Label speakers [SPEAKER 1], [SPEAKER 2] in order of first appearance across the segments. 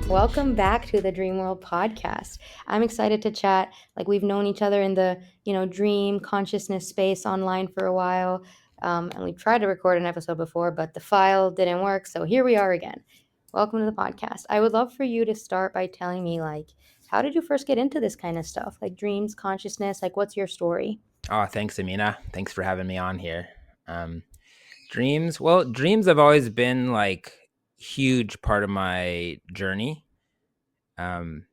[SPEAKER 1] Welcome back to the Dreamworld podcast. I'm excited to chat. Like, we've known each other in the, dream consciousness space online for a while. And we've tried to record an episode before, but the file didn't work. So here we are again. Welcome to the podcast. I would love for you to start by telling me, like, how did you first get into this kind of stuff? Like dreams, consciousness, like what's your story?
[SPEAKER 2] Oh, thanks, Amina. Thanks for having me on here. Dreams. Well, dreams have always been like huge part of my journey. Um,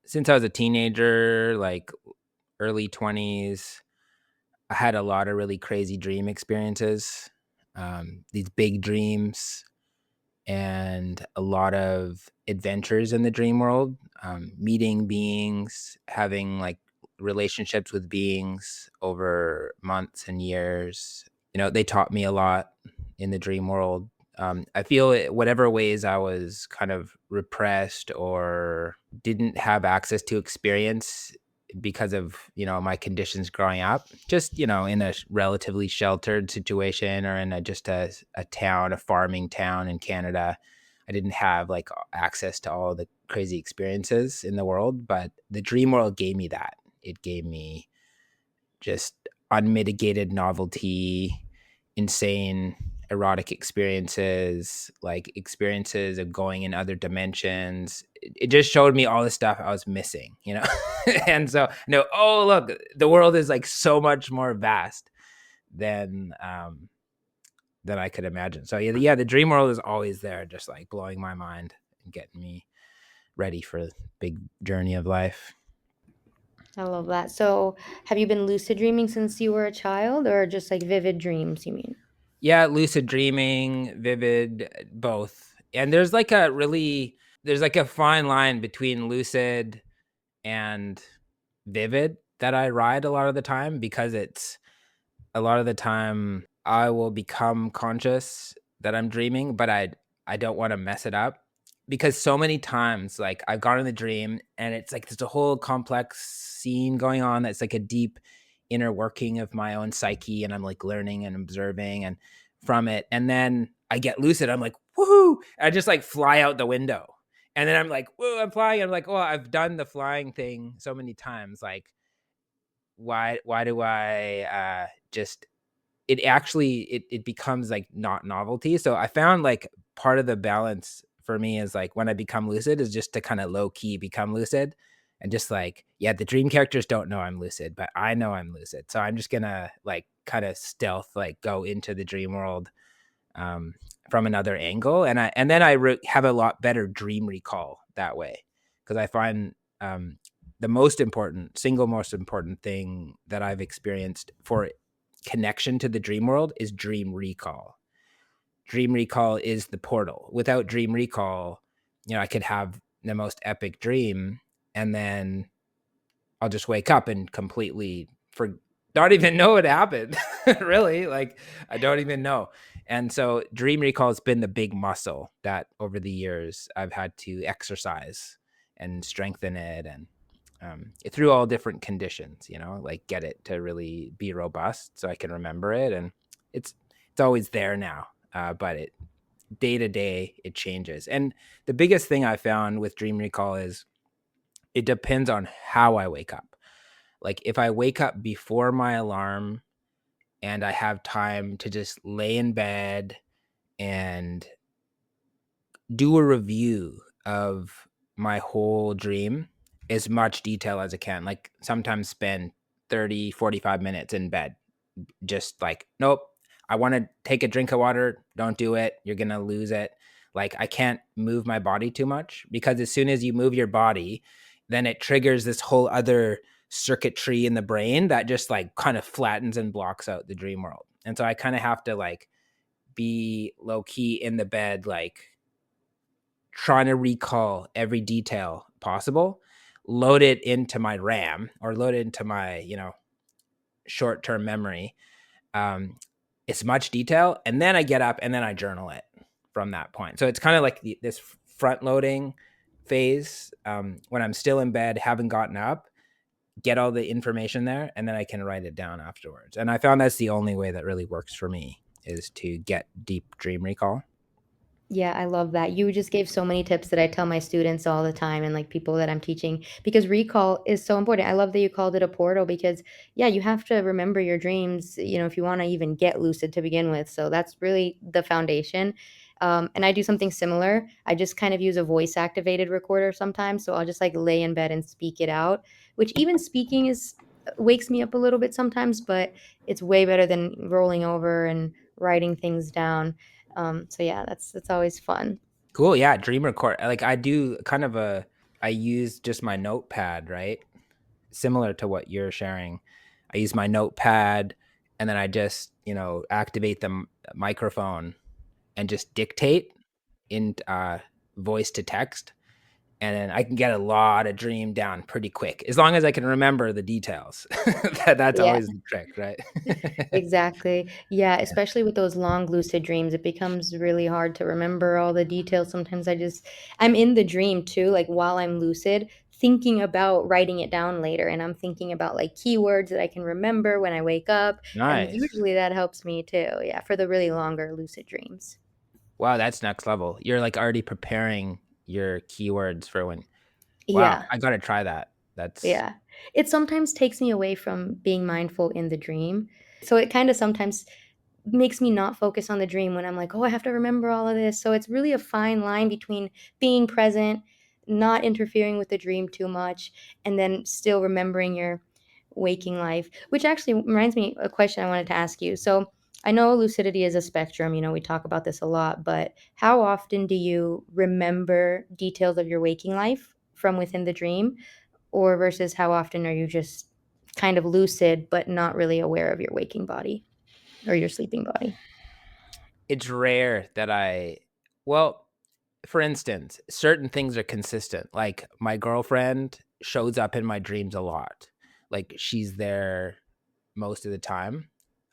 [SPEAKER 2] since I was a teenager, like early 20s, I had a lot of really crazy dream experiences. These big dreams and a lot of adventures in the dream world, meeting beings, having like relationships with beings over months and years. They taught me a lot in the dream world. I feel whatever ways I was kind of repressed or didn't have access to experience because of my conditions growing up, just in a relatively sheltered situation, or in just a town, a farming town in Canada. I didn't have like access to all the crazy experiences in the world, but the dream world gave me that. It gave me just unmitigated novelty, insane erotic experiences, like experiences of going in other dimensions. It just showed me all the stuff I was missing, and so no, oh look, the world is like so much more vast than I could imagine. So yeah, the dream world is always there, just like blowing my mind and getting me ready for the big journey of life.
[SPEAKER 1] I love that. So, have you been lucid dreaming since you were a child, or just like vivid dreams, you mean?
[SPEAKER 2] Yeah, lucid dreaming, vivid, both. And there's like a fine line between lucid and vivid that I ride a lot of the time, because it's a lot of the time I will become conscious that I'm dreaming, but I don't want to mess it up, because so many times like I've gone in the dream and it's like there's a whole complex scene going on that's like a deep inner working of my own psyche, and I'm like learning and observing and from it, and then I get lucid. I'm like, woohoo! I just like fly out the window. And then I'm like, whoa, I'm flying. I'm like, oh, I've done the flying thing so many times. Like, why do I just it becomes like not novelty. So I found like part of the balance for me is like when I become lucid is just to kind of low key become lucid, and just like, yeah, the dream characters don't know I'm lucid, but I know I'm lucid. So I'm just gonna like kind of stealth, like go into the dream world um, from another angle, and then I have a lot better dream recall that way, because I find the single most important thing that I've experienced for connection to the dream world is dream recall. Dream recall is the portal. Without dream recall, I could have the most epic dream, and then I'll just wake up and completely not even know what happened. Really, like I don't even know. And so dream recall has been the big muscle that over the years I've had to exercise and strengthen it, and through all different conditions, like get it to really be robust so I can remember it. And it's always there now, but it day to day it changes. And the biggest thing I found with dream recall is it depends on how I wake up. Like if I wake up before my alarm and I have time to just lay in bed and do a review of my whole dream, as much detail as I can, like sometimes spend 30-45 minutes in bed, just like, nope, I want to take a drink of water, don't do it, you're going to lose it. Like I can't move my body too much, because as soon as you move your body, then it triggers this whole other circuitry in the brain that just like kind of flattens and blocks out the dream world. And so I kind of have to like be low key in the bed, like trying to recall every detail possible, load it into my RAM or load it into my, short-term memory. It's much detail. And then I get up and then I journal it from that point. So it's kind of like this front loading phase, when I'm still in bed, haven't gotten up, get all the information there, and then I can write it down afterwards. And I found that's the only way that really works for me, is to get deep dream recall.
[SPEAKER 1] Yeah, I love that. You just gave so many tips that I tell my students all the time and like people that I'm teaching because recall is so important. I love that you called it a portal because yeah, you have to remember your dreams, if you want to even get lucid to begin with. So that's really the foundation. And I do something similar. I just kind of use a voice activated recorder sometimes. So I'll just like lay in bed and speak it out, which even speaking is wakes me up a little bit sometimes, but it's way better than rolling over and writing things down. So yeah, that's always fun.
[SPEAKER 2] Cool. Yeah. Dream record. Like I do kind of I use just my notepad, right? Similar to what you're sharing. I use my notepad and then I just, activate the microphone and just dictate in voice to text. And then I can get a lot of dream down pretty quick as long as I can remember the details. That's
[SPEAKER 1] Yeah,
[SPEAKER 2] always the trick, right?
[SPEAKER 1] exactly. Yeah, especially with those long lucid dreams, it becomes really hard to remember all the details. Sometimes I'm in the dream too, like while I'm lucid, thinking about writing it down later. And I'm thinking about like keywords that I can remember when I wake up. And
[SPEAKER 2] Nice.
[SPEAKER 1] usually that helps me too. Yeah, for the really longer lucid dreams.
[SPEAKER 2] Wow, that's next level. You're like already preparing your keywords for when. Wow,
[SPEAKER 1] Yeah.
[SPEAKER 2] I gotta try that. That's
[SPEAKER 1] Yeah. It sometimes takes me away from being mindful in the dream. So it kind of sometimes makes me not focus on the dream when I'm like, "Oh, I have to remember all of this." So it's really a fine line between being present, not interfering with the dream too much, and then still remembering your waking life, which actually reminds me a question I wanted to ask you. So I know lucidity is a spectrum, we talk about this a lot, but how often do you remember details of your waking life from within the dream? Or versus how often are you just kind of lucid, but not really aware of your waking body or your sleeping body?
[SPEAKER 2] it's rare that well, for instance, certain things are consistent. Like my girlfriend shows up in my dreams a lot. Like she's there most of the time,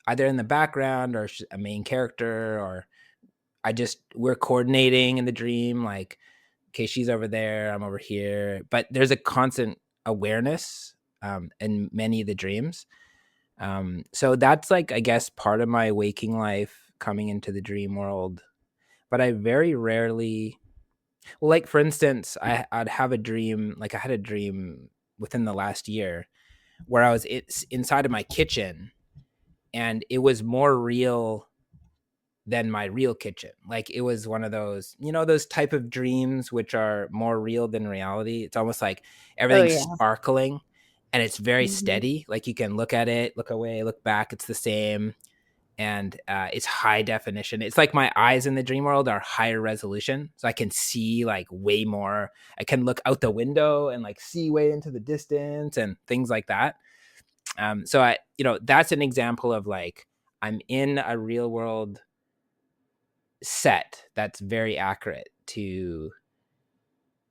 [SPEAKER 2] either in the background or she's a main character, or we're coordinating in the dream. Like, okay, she's over there, I'm over here. But there's a constant awareness in many of the dreams. So that's like, I guess, part of my waking life coming into the dream world. But I very rarely, well, like for instance, I'd have a dream, like I had a dream within the last year where I was inside of my kitchen and it was more real than my real kitchen. Like it was one of those, those type of dreams which are more real than reality. It's almost like
[SPEAKER 1] Oh,
[SPEAKER 2] everything's
[SPEAKER 1] yeah.
[SPEAKER 2] sparkling and it's very
[SPEAKER 1] Mhm.
[SPEAKER 2] steady. Like you can look at it, look away, look back, it's the same. And it's high definition. It's like my eyes in the dream world are higher resolution. So I can see like way more. I can look out the window and like see way into the distance and things like that. So that's an example of like I'm in a real world set that's very accurate to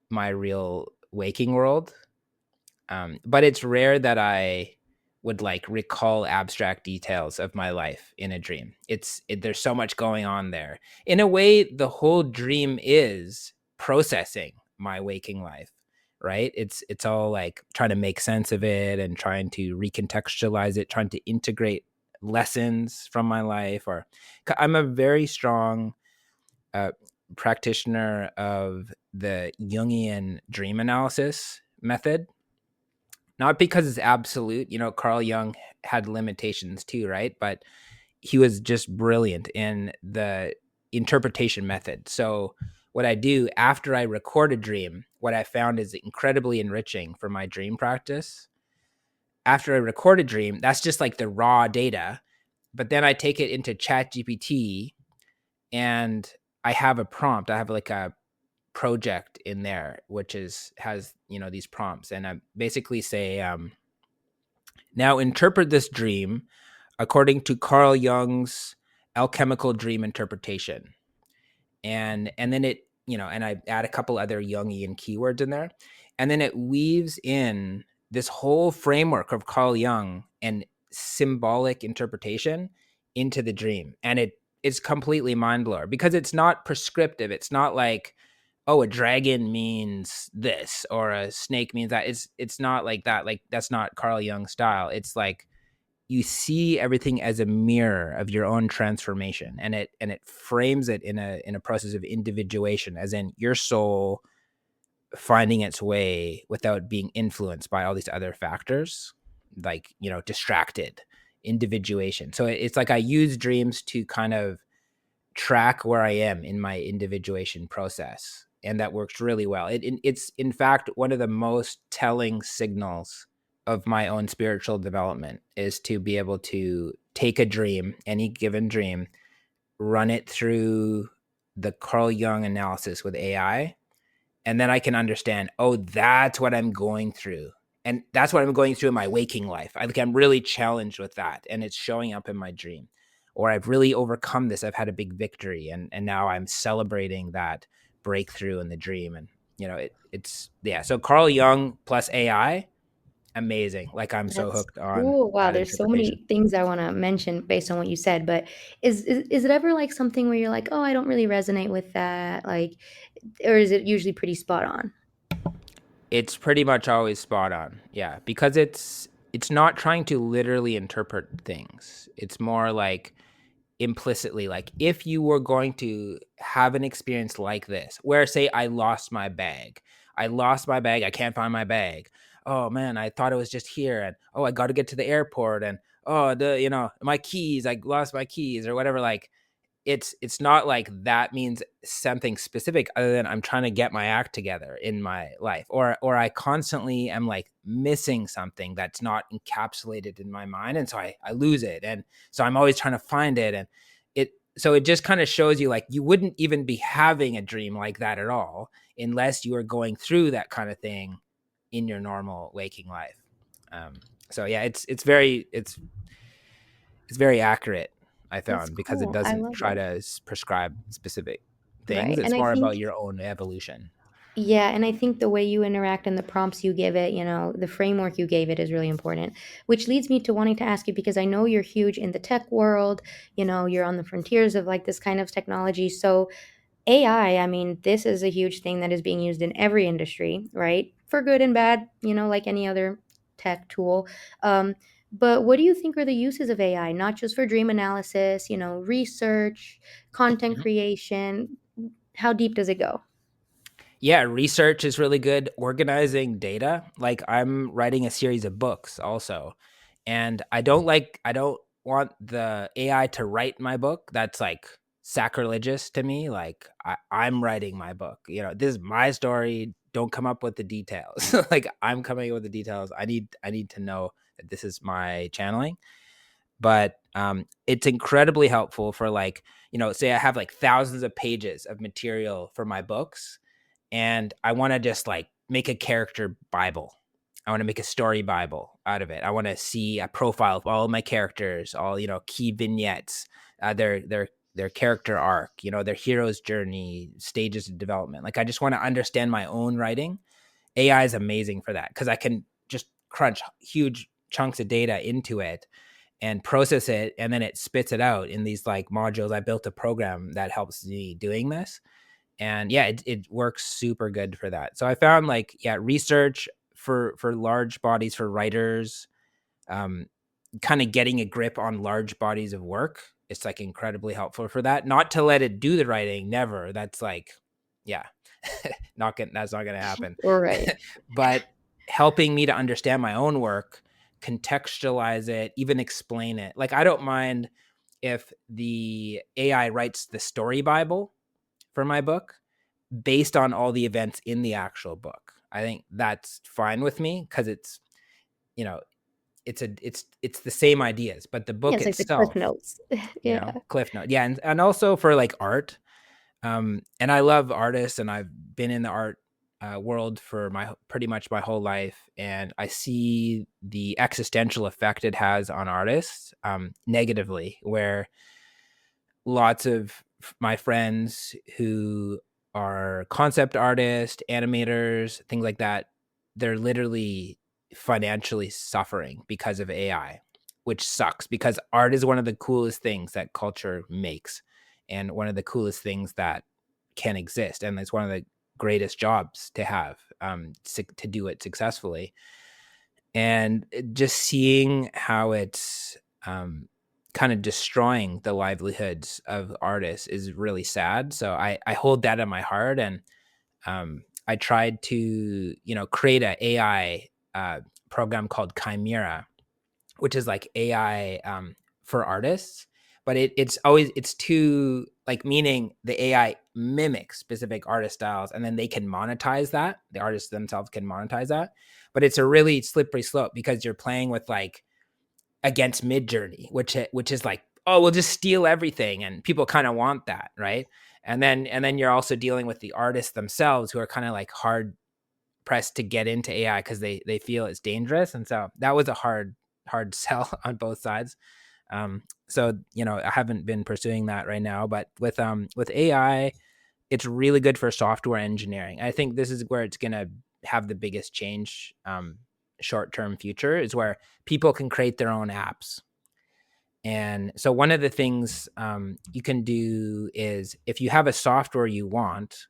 [SPEAKER 2] my real waking world. But it's rare that I would like recall abstract details of my life in a dream. There's so much going on there. In a way, the whole dream is processing my waking life, right? It's all like trying to make sense of it and trying to recontextualize it, trying to integrate lessons from my life. Or I'm a very strong uh, practitioner of the Jungian dream analysis method. Not because it's absolute, Carl Jung had limitations too, right? But he was just brilliant in the interpretation method. So, what I do after I record a dream, what I found is incredibly enriching for my dream practice. After I record a dream, that's just like the raw data, but then I take it into Chat GPT and I have a prompt. I have like a project in there which has these prompts, and I basically say, now interpret this dream according to Carl Jung's alchemical dream interpretation. And then and I add a couple other Jungian keywords in there. And then it weaves in this whole framework of Carl Jung and symbolic interpretation into the dream. And it's completely mind blower because it's not prescriptive. It's not like, oh, a dragon means this or a snake means that. It's not like that. Like that's not Carl Jung style. It's like you see everything as a mirror of your own transformation, and it frames it in a process of individuation, as in your soul finding its way without being influenced by all these other factors, like, distracted individuation. So it's like I use dreams to kind of track where I am in my individuation process, and that works really well. It's in fact one of the most telling signals of my own spiritual development, is to be able to take a dream, any given dream, run it through the Carl Jung analysis with AI, and then I can understand, oh, that's what I'm going through. And that's what I'm going through in my waking life. I'm really challenged with that, and it's showing up in my dream. Or I've really overcome this. I've had a big victory, and now I'm celebrating that breakthrough in the dream. And it's yeah. So Carl Jung plus AI, amazing. Like, I'm so
[SPEAKER 1] That's
[SPEAKER 2] hooked on
[SPEAKER 1] cool. Wow,
[SPEAKER 2] that
[SPEAKER 1] there's so
[SPEAKER 2] interpretation.
[SPEAKER 1] many things I want to mention based on what you said, but is it ever like something where you're like, "Oh, I don't really resonate with that," like, or is it usually pretty spot on?
[SPEAKER 2] It's pretty much always spot on. Yeah, because it's not trying to literally interpret things. It's more like implicitly, like, if you were going to have an experience like this, where, say, I lost my bag, I can't find my bag, oh man, I thought it was just here, and oh, I got to get to the airport, and oh, my keys, I lost my keys, or whatever. Like, it's not like that means something specific, other than I'm trying to get my act together in my life, or I constantly am like missing something that's not encapsulated in my mind, and so I lose it, and so I'm always trying to find it. And it just kind of shows you, like, you wouldn't even be having a dream like that at all unless you are going through that kind of thing in your normal waking life. So yeah, it's very accurate, I
[SPEAKER 1] That's
[SPEAKER 2] found, because it
[SPEAKER 1] cool. I
[SPEAKER 2] doesn't
[SPEAKER 1] love
[SPEAKER 2] try
[SPEAKER 1] it.
[SPEAKER 2] to prescribe specific things.
[SPEAKER 1] Right,
[SPEAKER 2] It's
[SPEAKER 1] and I
[SPEAKER 2] more
[SPEAKER 1] think
[SPEAKER 2] about your own evolution.
[SPEAKER 1] yeah, and I think the way you interact and the prompts you give it, the framework you gave it is really important, which leads me to wanting to ask you because I know you're huge in the tech world, you're on the frontiers of like this kind of technology. So AI, I mean, this is a huge thing that is being used in every industry, right? For good and bad, like any other tech tool. Um, but what do you think are the uses of AI, not just for dream analysis, research, content
[SPEAKER 2] Mhm.
[SPEAKER 1] creation? How deep does it go?
[SPEAKER 2] Yeah, research is really good. Organizing data. Like, I'm writing a series of books also. And I don't want the AI to write my book. That's like sacrilegious to me. Like, I'm writing my book. This is my story. Don't come up with the details. Like, I'm coming up with the details. I need to know that this is my channeling. But it's incredibly helpful for, like, say I have like thousands of pages of material for my books, and I want to just like make a character bible. I want to make a story bible out of it. I want to see a profile of all of my characters, all, key vignettes, their character arc, their hero's journey, stages of development. Like, I just want to understand my own writing. AI is amazing for that, because I can just crunch huge chunks of data into it and process it, and then it spits it out in these like modules. I built a program that helps me doing this, and yeah, it works super good for that. So I found, like, yeah, research for large bodies, for writers, um kind of getting a grip on large bodies of work, it's like incredibly helpful for that. Not to let it do the writing, never. That's like, yeah, that's not gonna happen.
[SPEAKER 1] Right.
[SPEAKER 2] But helping me to understand my own work, contextualize it, even explain it. Like, I don't mind if the AI writes the story bible for my book based on all the events in the actual book. I think that's fine with me, because you know, it's the same ideas, but the
[SPEAKER 1] Yeah,
[SPEAKER 2] book
[SPEAKER 1] it's like the Cliff
[SPEAKER 2] itself,
[SPEAKER 1] Notes. Yeah.
[SPEAKER 2] cliff note. Yeah, and also for like art. And I love artists, and I've been in the art world for pretty much my whole life, and I see the existential effect it has on artists, negatively, where lots of my friends who are concept artists, animators, things like that, they're literally financially suffering because of AI, which sucks, because art is one of the coolest things that culture makes, and one of the coolest things that can exist. And it's one of the greatest jobs to have, to do it successfully. and just seeing how it's kind of destroying the livelihoods of artists is really sad. So I hold that in my heart, and I tried to create a AI program called Chimera, which is like AI for artists. But it's too, like, meaning the AI mimics specific artist styles, and then they can monetize that. The artists themselves can monetize that, but it's a really slippery slope because you're playing with, like, against Mid Journey, which is like, oh, we'll just steal everything, and people kind of want that, right? And then you're also dealing with the artists themselves, who are kind of like hard pressed to get into AI because they feel it's dangerous. And so that was a hard sell on both sides. So I haven't been pursuing that right now, but with AI, it's really good for software engineering. I think this is where it's gonna have the biggest change. Short term future is where people can create their own apps. And so one of the things you can do is, if you have a software you want,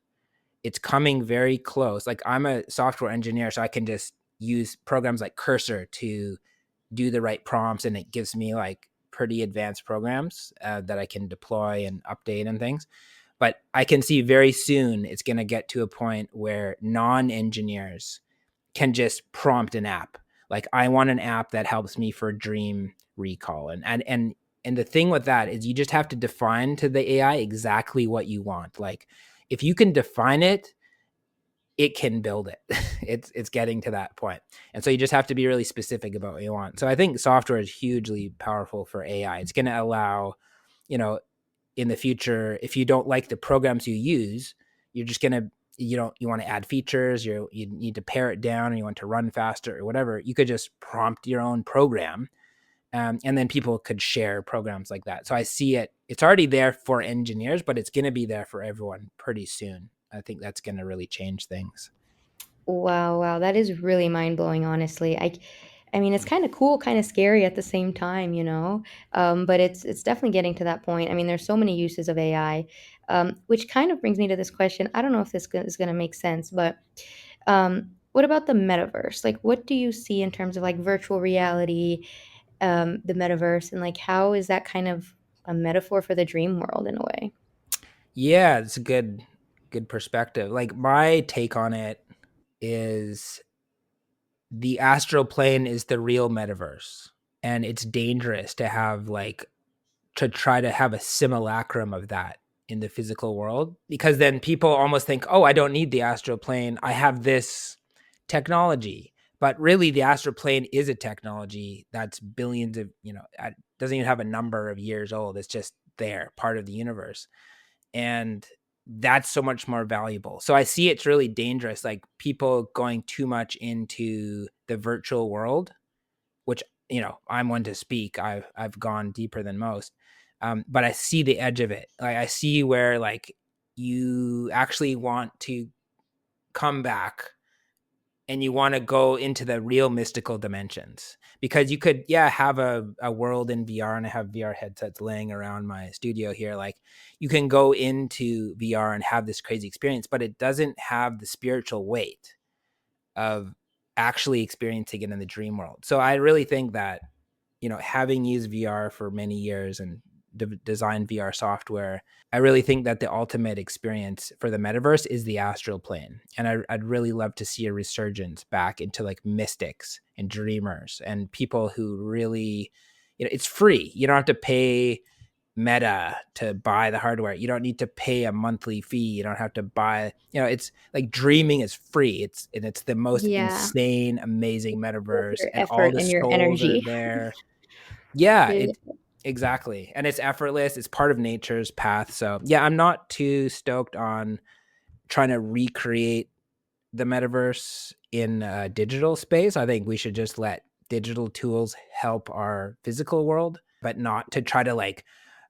[SPEAKER 2] it's coming very close. Like, I'm a software engineer, so I can just use programs like Cursor to do the right prompts, and it gives me like pretty advanced programs that I can deploy and update and things. But I can see very soon it's going to get to a point where non-engineers can just prompt an app. Like, I want an app that helps me for dream recall. And the thing with that is, you just have to define to the AI exactly what you want. Like, if you can define it, it can build it. It's getting to that point. And so you just have to be really specific about what you want. So I think software is hugely powerful for AI. It's going to allow, you know, in the future, if you don't like the programs you use, you're just going to, you want to add features, you need to pare it down, and you want to run faster or whatever, you could just prompt your own program. And then people could share programs like that. So I see it's already there for engineers, but it's going to be there for everyone pretty soon. I think that's going to really change things.
[SPEAKER 1] Wow, wow, that is really mind-blowing, honestly. I mean, it's kind of cool, kind of scary at the same time, you know? But it's definitely getting to that point. I mean, there's so many uses of AI, which kind of brings me to this question. I don't know if is going to make sense, but what about the metaverse? Like, what do you see in terms of like virtual reality, the metaverse, and like how is that kind of a metaphor for the dream world in a way?
[SPEAKER 2] Yeah, it's a good perspective. Like, my take on it is, the astral plane is the real metaverse, and it's dangerous to have, like, to try to have a simulacrum of that in the physical world, because then people almost think, "Oh, I don't need the astral plane. I have this technology." But really, the astral plane is a technology that's billions of, doesn't even have a number of years old. It's just there, part of the universe. And that's so much more valuable. So I see it's really dangerous, like, people going too much into the virtual world, which, I'm one to speak. I've gone deeper than most. But I see the edge of it. Like, I see where, like, you actually want to come back, and you want to go into the real mystical dimensions, because you could, yeah, have a world in VR, and I have VR headsets laying around my studio here. Like, you can go into VR and have this crazy experience, but it doesn't have the spiritual weight of actually experiencing it in the dream world. So I really think that, having used VR for many years and designed VR software, I really think that the ultimate experience for the metaverse is the astral plane. And I'd really love to see a resurgence back into, like, mystics and dreamers and people who really, it's free. You don't have to pay Meta to buy the hardware. You don't need to pay a monthly fee. You don't have to buy, it's like, dreaming is free. It's the most
[SPEAKER 1] Yeah,
[SPEAKER 2] insane, amazing
[SPEAKER 1] worth
[SPEAKER 2] metaverse,
[SPEAKER 1] your
[SPEAKER 2] and all
[SPEAKER 1] effort
[SPEAKER 2] the
[SPEAKER 1] and your
[SPEAKER 2] souls are
[SPEAKER 1] energy.
[SPEAKER 2] there. Yeah,
[SPEAKER 1] Yeah.
[SPEAKER 2] exactly. And it's effortless. It's part of nature's path. So yeah, I'm not too stoked on trying to recreate the metaverse in a digital space. I think we should just let digital tools help our physical world, but not to try to, like,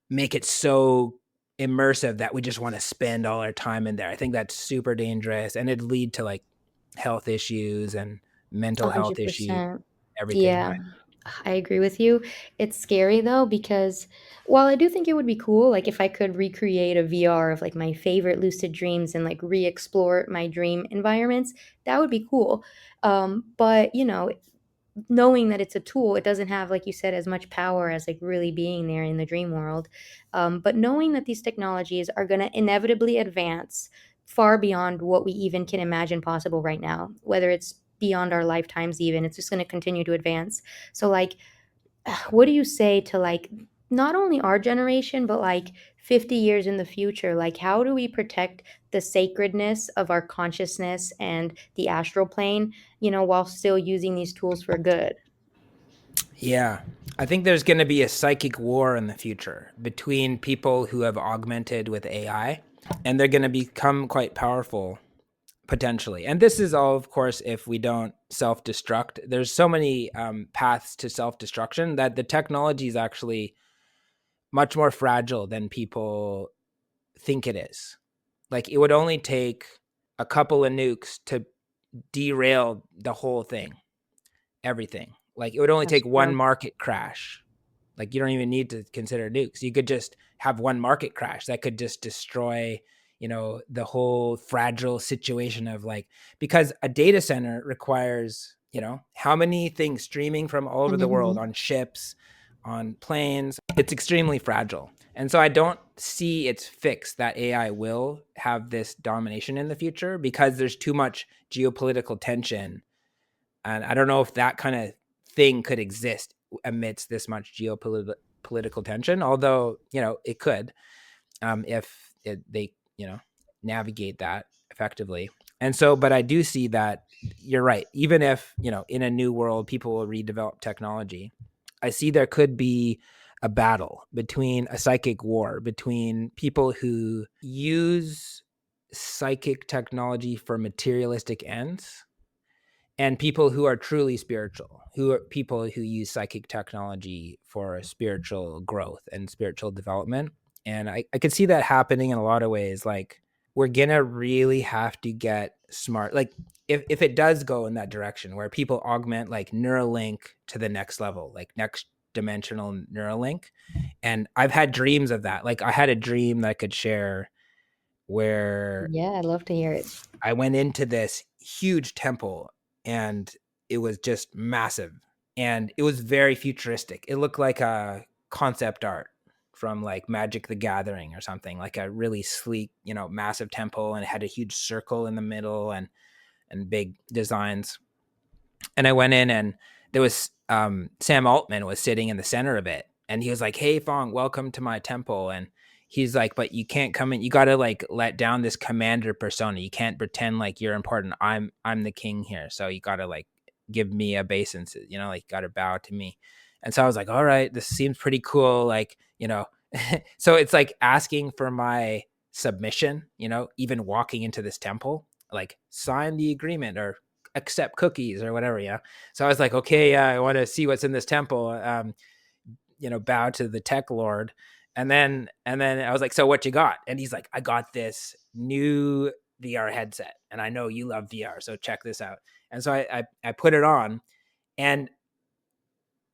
[SPEAKER 2] make it so immersive that we just want to spend all our time in there. I think that's super dangerous, and it'd lead to, like, health issues and mental health issues,
[SPEAKER 1] 100%.
[SPEAKER 2] everything,
[SPEAKER 1] Yeah,
[SPEAKER 2] right?
[SPEAKER 1] I agree with you. It's scary though because while I do think it would be cool, like if I could recreate a VR of like my favorite lucid dreams and like re-explore my dream environments, that would be cool. But you know, knowing that it's a tool, it doesn't have, like you said, as much power as like really being there in the dream world. But knowing that these technologies are going to inevitably advance far beyond what we even can imagine possible right now, whether it's beyond our lifetimes, even, it's just going to continue to advance. So like, what do you say to like not only our generation, but like 50 years in the future? Like, how do we protect the sacredness of our consciousness and the astral plane, while still using these tools for good?
[SPEAKER 2] Yeah. I think there's going to be a psychic war in the future between people who have augmented with AI, and they're going to become quite powerful potentially. And this is all, of course, if we don't self-destruct. There's so many paths to self-destruction that the technology is actually much more fragile than people think it is. Like, it would only take a couple of nukes to derail the whole thing, everything. Like, it would only
[SPEAKER 1] That's
[SPEAKER 2] take one
[SPEAKER 1] true.
[SPEAKER 2] market crash. Like, you don't even need to consider nukes. You could just have one market crash that could just destroy, the whole fragile situation of like, because a data center requires, how many things streaming from all over the world
[SPEAKER 1] Hmm.
[SPEAKER 2] on ships, on planes. It's extremely fragile. And so I don't see it's fixed that AI will have this domination in the future because there's too much geopolitical tension. And I don't know if that kind of thing could exist amidst this much geopolitical tension, although, it could, if they, navigate that effectively. And so, but I do see that you're right. Even if, in a new world, people will redevelop technology, I see there could be a battle between a psychic war between people who use psychic technology for materialistic ends and people who are truly spiritual, who are people who use psychic technology for spiritual growth and spiritual development. And I could see that happening in a lot of ways. Like, we're gonna really have to get smart. Like, if it does go in that direction where people augment like Neuralink to the next level, like next dimensional Neuralink. And I've had dreams of that. Like, I had a dream that I could share where
[SPEAKER 1] Yeah, I'd love to hear it.
[SPEAKER 2] I went into this huge temple and it was just massive and it was very futuristic. It looked like a concept art from like Magic the Gathering or something, like a really sleek, massive temple, and it had a huge circle in the middle and big designs. And I went in and there was Sam Altman was sitting in the center of it. And he was like, "Hey, Phong, welcome to my temple." And he's like, "But you can't come in. You got to like let down this commander persona. You can't pretend like you're important. I'm the king here. So you got to like give me a obeisance, like got to bow to me." And so I was like, "All right, this seems pretty cool." Like, so it's like asking for my submission, even walking into this temple, like sign the agreement or accept cookies or whatever, So I was like, okay, yeah, I want to see what's in this temple. Bow to the tech lord. And then I was like, so what you got? And he's like, I got this new VR headset. And I know you love VR, so check this out. And so I put it on, and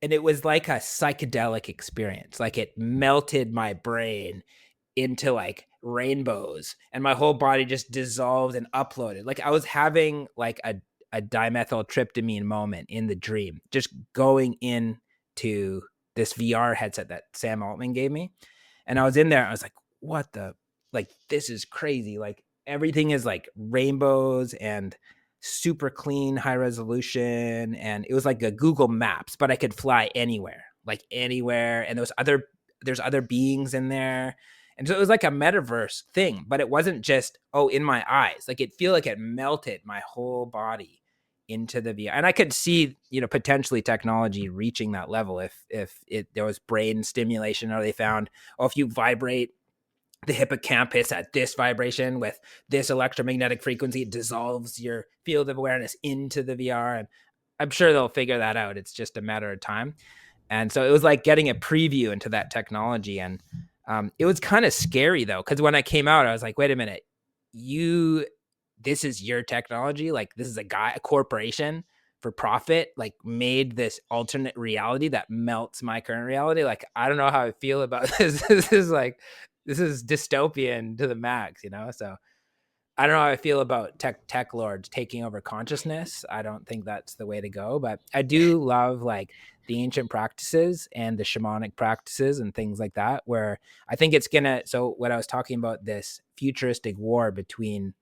[SPEAKER 2] it was like a psychedelic experience. Like, it melted my brain into like rainbows and my whole body just dissolved and uploaded. Like, I was having like a dimethyltryptamine moment in the dream, just going into this VR headset that Sam Altman gave me. And I was in there, I was like, what the, like, this is crazy. Like, everything is like rainbows and super clean, high resolution. And it was like a Google Maps, but I could fly anywhere, like anywhere. And there's other beings in there. And so it was like a metaverse thing, but it wasn't just, oh, in my eyes. Like, it feel like it melted my whole body into the VR. And I could see, potentially technology reaching that level if there was brain stimulation, or they found, oh, if you vibrate the hippocampus at this vibration with this electromagnetic frequency, it dissolves your field of awareness into the VR. And I'm sure they'll figure that out. It's just a matter of time. And so it was like getting a preview into that technology. And it was kind of scary though, because when I came out, I was like, wait a minute, this is your technology? Like, this is a corporation for profit, like, made this alternate reality that melts my current reality. Like, I don't know how I feel about this. This is dystopian to the max, So I don't know how I feel about tech lords taking over consciousness. I don't think that's the way to go, but I do love like the ancient practices and the shamanic practices and things like that, where I think it's gonna. So what I was talking about, this futuristic war between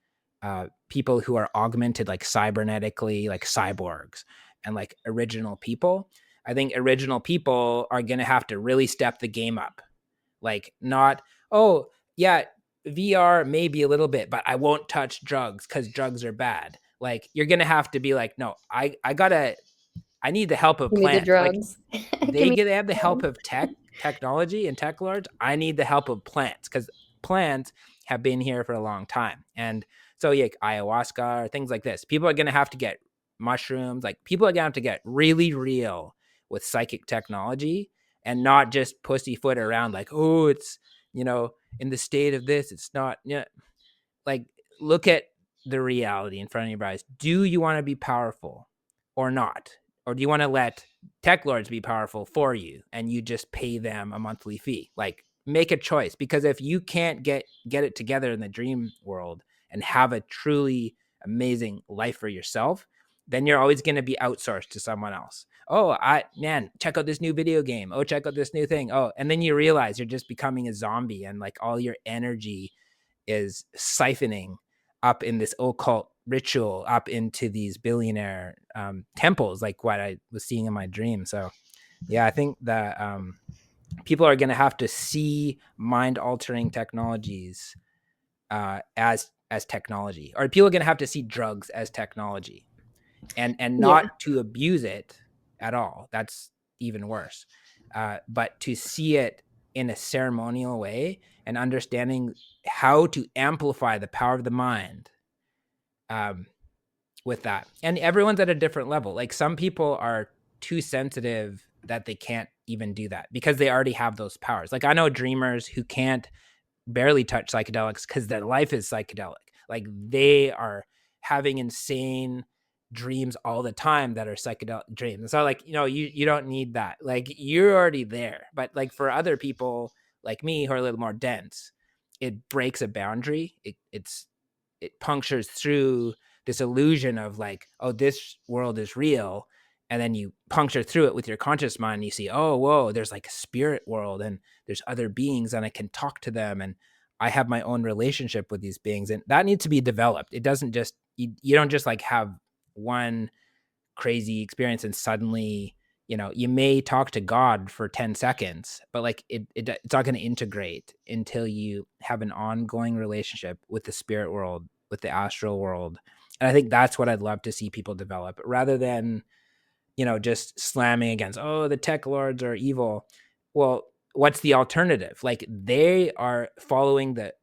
[SPEAKER 2] people who are augmented like cybernetically, like cyborgs, and like original people. I think original people are gonna have to really step the game up, like not, oh yeah, VR maybe a little bit, but I won't touch drugs because drugs are bad. Like you're gonna have to be like, no, I need the help of
[SPEAKER 1] Give me the
[SPEAKER 2] plants. Like
[SPEAKER 1] drugs. Give me
[SPEAKER 2] they have the
[SPEAKER 1] the
[SPEAKER 2] help
[SPEAKER 1] drugs.
[SPEAKER 2] of technology and tech lords. I need the help of plants because plants have been here for a long time. And so yeah, ayahuasca or things like this. People are gonna have to get mushrooms. Like people are gonna have to get really real with psychic technology and not just pussyfoot around like, oh, it's in the state of this, it's not. Yeah, like look at the reality in front of your eyes. Do you want to be powerful or not? Or do you want to let tech lords be powerful for you and you just pay them a monthly fee? Like make a choice, because if you can't get it together in the dream world and have a truly amazing life for yourself, then you're always going to be outsourced to someone else. Oh, I man, check out this new video game. Oh, check out this new thing. Oh, and then you realize you're just becoming a zombie and like all your energy is siphoning up in this occult ritual up into these billionaire temples, like what I was seeing in my dream. So yeah, I think that people are going to have to see mind altering technologies as technology, or people are going to have to see drugs as technology, and
[SPEAKER 1] Yeah.
[SPEAKER 2] not to abuse it at all. That's even worse. But to see it in a ceremonial way and understanding how to amplify the power of the mind um, with that. And everyone's at a different level. Like some people are too sensitive that they can't even do that because they already have those powers. Like I know dreamers who can't barely touch psychedelics because their life is psychedelic. Like they are having insane dreams all the time that are psychedelic dreams. And so like, you don't need that. Like you're already there. But like for other people like me who are a little more dense, it breaks a boundary. It punctures through this illusion of like, oh, this world is real. And then you puncture through it with your conscious mind and you see, oh, whoa, there's like a spirit world and there's other beings and I can talk to them and I have my own relationship with these beings. And that needs to be developed. It doesn't just, you don't just like have one crazy experience and suddenly, you may talk to God for 10 seconds, but like it's not going to integrate until you have an ongoing relationship with the spirit world, with the astral world. And I think that's what I'd love to see people develop rather than, just slamming against, oh, the tech lords are evil. Well, what's the alternative? Like they are following the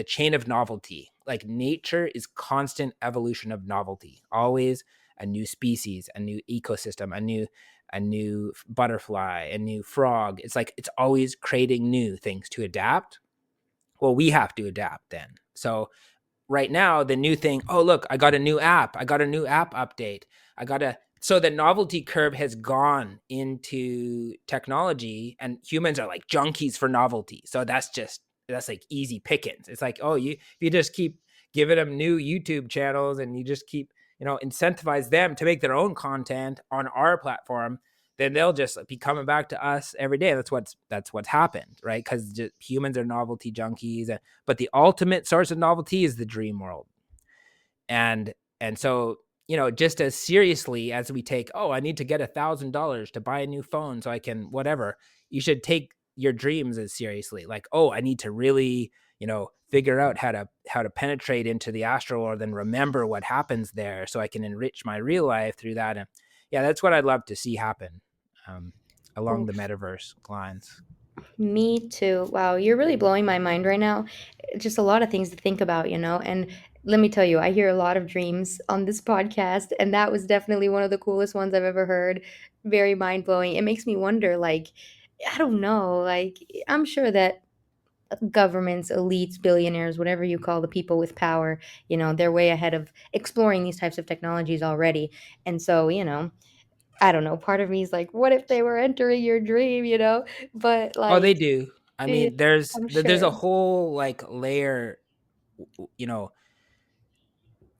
[SPEAKER 2] chain of novelty. Like nature is constant evolution of novelty, always a new species, a new ecosystem, a new butterfly, a new frog. It's like it's always creating new things to adapt. Well, we have to adapt then. So right now the new thing, oh look, I got a new app, I got a new app update, I got a so the novelty curve has gone into technology and humans are like junkies for novelty. So that's like easy pickings. It's like, oh, if you just keep giving them new YouTube channels and you just keep incentivize them to make their own content on our platform, then they'll just be coming back to us every day. That's what's happened, right? Because humans are novelty junkies. But the ultimate source of novelty is the dream world. And so, just as seriously as we take, oh, I need to get $1,000 to buy a new phone so I can whatever, you should take your dreams as seriously. Like, oh, I need to really, figure out how to penetrate into the astral world and remember what happens there so I can enrich my real life through that. And yeah, that's what I'd love to see happen um, along the
[SPEAKER 1] Oof.
[SPEAKER 2] metaverse lines.
[SPEAKER 1] Me too. Wow, you're really blowing my mind right now. Just a lot of things to think about. And let me tell you, I hear a lot of dreams on this podcast, and that was definitely one of the coolest ones I've ever heard. Very mind blowing. It makes me wonder, like, I don't know, like, I'm sure that governments, elites, billionaires, whatever you call the people with power, they're way ahead of exploring these types of technologies already. And so, I don't know, part of me is like, what if they were entering your dream? But
[SPEAKER 2] Oh, they
[SPEAKER 1] like,
[SPEAKER 2] do. I
[SPEAKER 1] yeah,
[SPEAKER 2] mean, there's
[SPEAKER 1] I'm
[SPEAKER 2] there's
[SPEAKER 1] sure.
[SPEAKER 2] a whole like layer, you know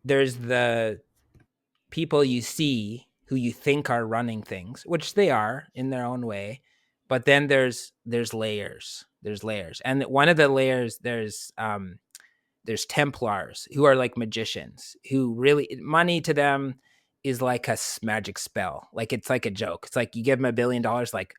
[SPEAKER 2] there's the people you see who you think are running things, which they are in their own way, but then there's layers. There's layers, and one of the layers there's Templars who are like magicians who really money to them is like a magic spell. Like it's like a joke. It's like you give them $1 billion, like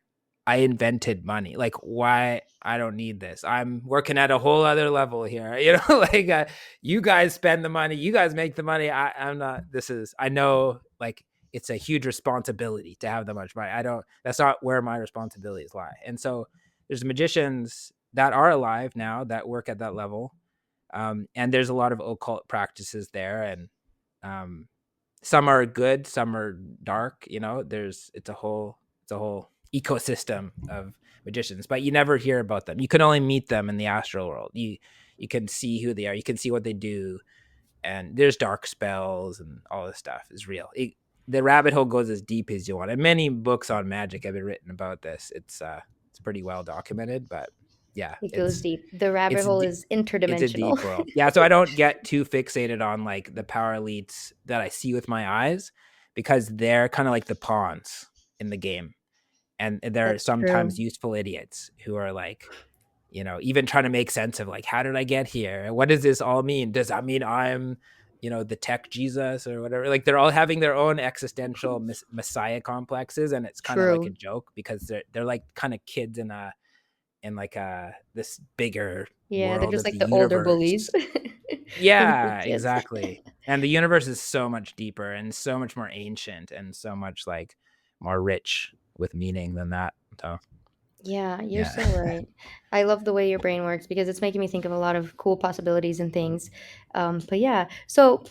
[SPEAKER 2] I invented money. Like why I don't need this. I'm working at a whole other level here. You know, like you guys spend the money, you guys make the money. I'm not. This is I know like it's a huge responsibility to have that much money. I don't. That's not where my responsibilities lie. And so there's magicians that are alive now that work at that level, and there's a lot of occult practices there, and um, some are good, some are dark. You know, it's a whole ecosystem of magicians, but you never hear about them. You can only meet them in the astral world. You can see who they are, you can see what they do, and there's dark spells and all this stuff is real. The rabbit hole goes as deep as you want, and many books on magic have been written about this. It's pretty well documented, but yeah,
[SPEAKER 1] It goes deep. The rabbit
[SPEAKER 2] it's
[SPEAKER 1] hole is
[SPEAKER 2] it's a
[SPEAKER 1] interdimensional.
[SPEAKER 2] deep world. Yeah, so I don't get too fixated on like the power elites that I see with my eyes, because they're kind of like the pawns in the game. And they're
[SPEAKER 1] That's
[SPEAKER 2] sometimes
[SPEAKER 1] true.
[SPEAKER 2] useful idiots who are like, even trying to make sense of like, how did I get here? What does this all mean? Does that mean I'm, the tech Jesus or whatever? Like they're all having their own existential messiah complexes, and it's kind of like a
[SPEAKER 1] True.
[SPEAKER 2] joke because they're like kind of kids in like this bigger
[SPEAKER 1] Yeah, they're
[SPEAKER 2] world
[SPEAKER 1] just
[SPEAKER 2] of
[SPEAKER 1] like
[SPEAKER 2] the
[SPEAKER 1] the older bullies
[SPEAKER 2] universe.
[SPEAKER 1] when they were
[SPEAKER 2] Yeah,
[SPEAKER 1] kids.
[SPEAKER 2] exactly. And the universe is so much deeper and so much more ancient and so much like more rich with meaning than that. So
[SPEAKER 1] Yeah, you're
[SPEAKER 2] yeah.
[SPEAKER 1] so right. I love the way your brain works because it's making me think of a lot of cool possibilities and things. But yeah, so,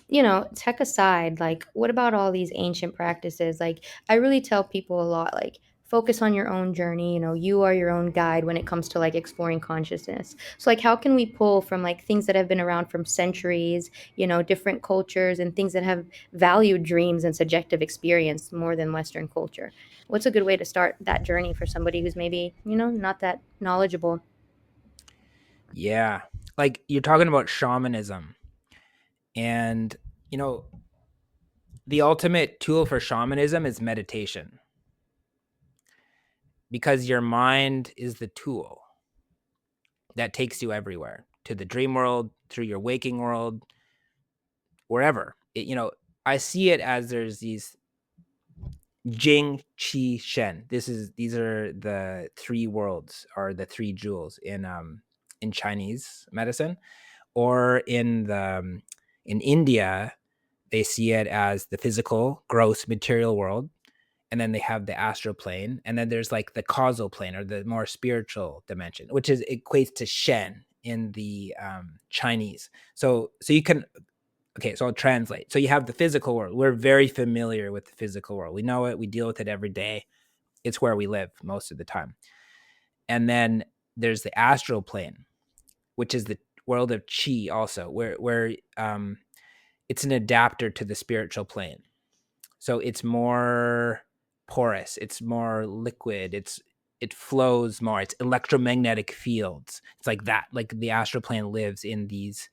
[SPEAKER 1] tech aside, like, what about all these ancient practices? Like, I really tell people a lot, like, focus on your own journey. You are your own guide when it comes to like exploring consciousness. So, like, how can we pull from like things that have been around from centuries, different cultures and things that have valued dreams and subjective experience more than Western culture? What's a good way to start that journey for somebody who's maybe, not that knowledgeable?
[SPEAKER 2] Yeah. Like you're talking about shamanism, and you know, the ultimate tool for shamanism is meditation, because your mind is the tool that takes you everywhere, to the dream world, through your waking world, wherever. I see it as there's these Jing, Qi, Shen. These are the three worlds, or the three jewels in Chinese medicine, or in India they see it as the physical, gross, material world, and then they have the astral plane, and then there's like the causal plane, or the more spiritual dimension, which is equates to Shen in the Chinese. So you can Okay, so I'll translate. So you have the physical world. We're very familiar with the physical world. We know it. We deal with it every day. It's where we live most of the time. And then there's the astral plane, which is the world of chi, also, where it's an adapter to the spiritual plane. So it's more porous. It's more liquid. It flows more. It's electromagnetic fields. It's like that. Like the astral plane lives in these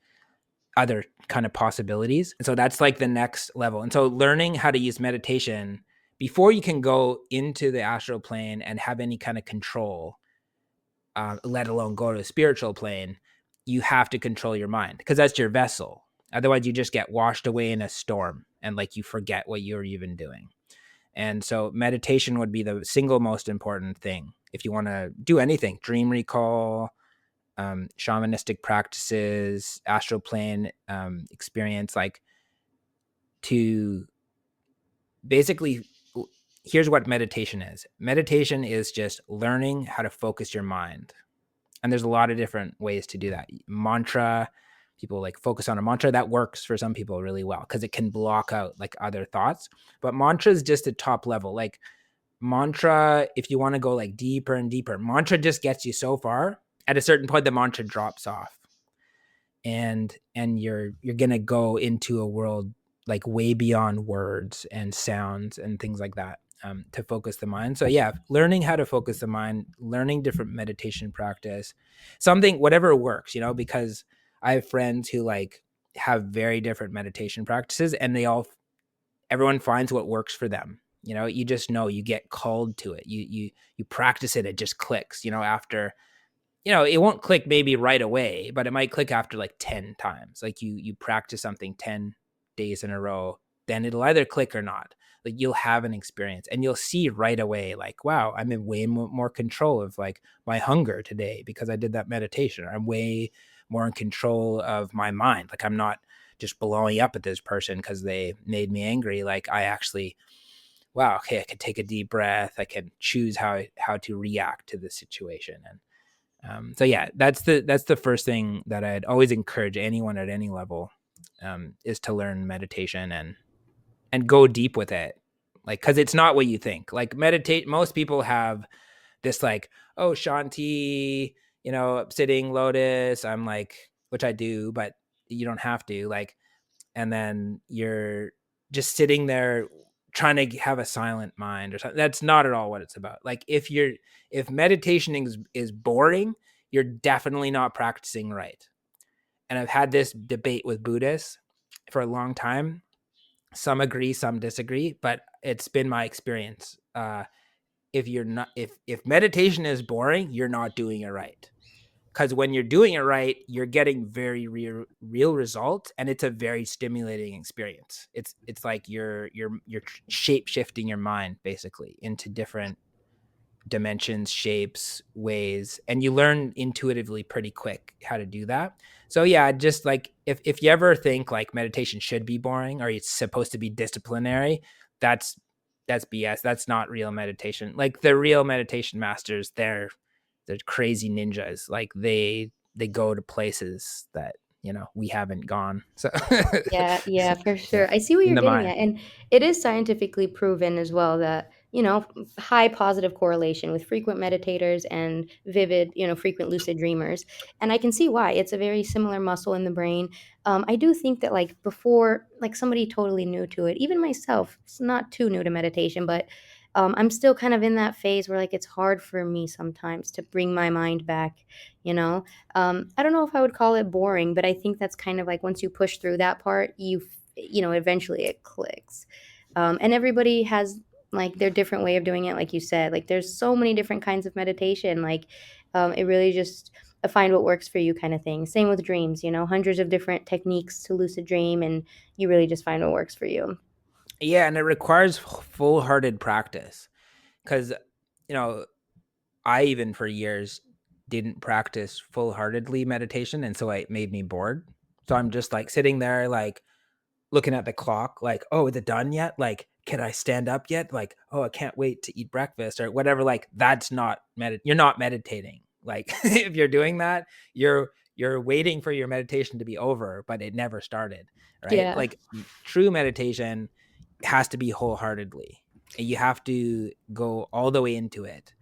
[SPEAKER 2] other kind of possibilities. And so that's like the next level. And so learning how to use meditation before you can go into the astral plane and have any kind of control, let alone go to the spiritual plane, you have to control your mind, because that's your vessel. Otherwise, you just get washed away in a storm and like you forget what you're even doing. And so meditation would be the single most important thing if you want to do anything: dream recall, shamanistic practices, astral plane experience. Like, to basically, here's what meditation is. Meditation is just learning how to focus your mind. And there's a lot of different ways to do that. Mantra, people like focus on a mantra. That works for some people really well because it can block out like other thoughts. But mantra is just a top level. Like mantra, if you want to go like deeper and deeper, mantra just gets you so far. At a certain point, the mantra drops off, and you're gonna go into a world like way beyond words and sounds and things like that, to focus the mind. So yeah, learning how to focus the mind, learning different meditation practice, something, whatever works, because I have friends who like have very different meditation practices, and everyone finds what works for them. You just know, you get called to it. You practice it, it just clicks, after, it won't click maybe right away, but it might click after like 10 times. Like you practice something 10 days in a row, then it'll either click or not. Like you'll have an experience and you'll see right away, like, wow, I'm in way more control of like my hunger today because I did that meditation. I'm way more in control of my mind. Like I'm not just blowing up at this person because they made me angry. Like I actually, wow, okay, I can take a deep breath. I can choose how to react to the situation. And so yeah, that's the first thing that I'd always encourage anyone at any level, is to learn meditation and go deep with it. Like, cause it's not what you think. Like most people have this like, oh, Shanti, sitting lotus. I'm like, which I do, but you don't have to, like, and then you're just sitting there trying to have a silent mind or something. That's not at all what it's about. Like if meditation is boring, you're definitely not practicing right. And I've had this debate with Buddhists for a long time. Some agree, some disagree, but it's been my experience. If meditation is boring, you're not doing it right. Because when you're doing it right, you're getting very real results, and it's a very stimulating experience. It's like you're shape shifting your mind basically into different dimensions, shapes, ways, and you learn intuitively pretty quick how to do that. So yeah, just like if you ever think like meditation should be boring or it's supposed to be disciplinary, that's BS. That's not real meditation. Like the real meditation masters, they're crazy ninjas. Like they go to places that we haven't gone. So
[SPEAKER 1] Yeah, for
[SPEAKER 2] yeah,
[SPEAKER 1] sure. I see what
[SPEAKER 2] in
[SPEAKER 1] you're
[SPEAKER 2] the
[SPEAKER 1] getting
[SPEAKER 2] mind.
[SPEAKER 1] at. And it is scientifically proven as well that, high positive correlation with frequent meditators and vivid, frequent lucid dreamers. And I can see why. It's a very similar muscle in the brain. I do think that, like, before, like, somebody totally new to it, even myself, it's not too new to meditation, but I'm still kind of in that phase where, like, it's hard for me sometimes to bring my mind back, you know? I don't know if I would call it boring, but I think that's kind of like once you push through that part, eventually it clicks. And everybody has like their different way of doing it, like you said. Like there's so many different kinds of meditation. Like it really just find what works for you kind of thing. Same with dreams, hundreds of different techniques to lucid dream, and you really just find what works for you.
[SPEAKER 2] Yeah, and it requires full-hearted practice because you know I even for years didn't practice full-heartedly meditation, and so it made me bored. So I'm just like sitting there, like looking at the clock, like, oh, is it done yet? Like, can I stand up yet? Like, oh, I can't wait to eat breakfast or whatever. Like, that's not you're not meditating. Like, if you're doing that, you're waiting for your meditation to be over, but it never started, right?
[SPEAKER 1] Yeah.
[SPEAKER 2] Like, true meditation has to be wholeheartedly. You have to go all the way into it,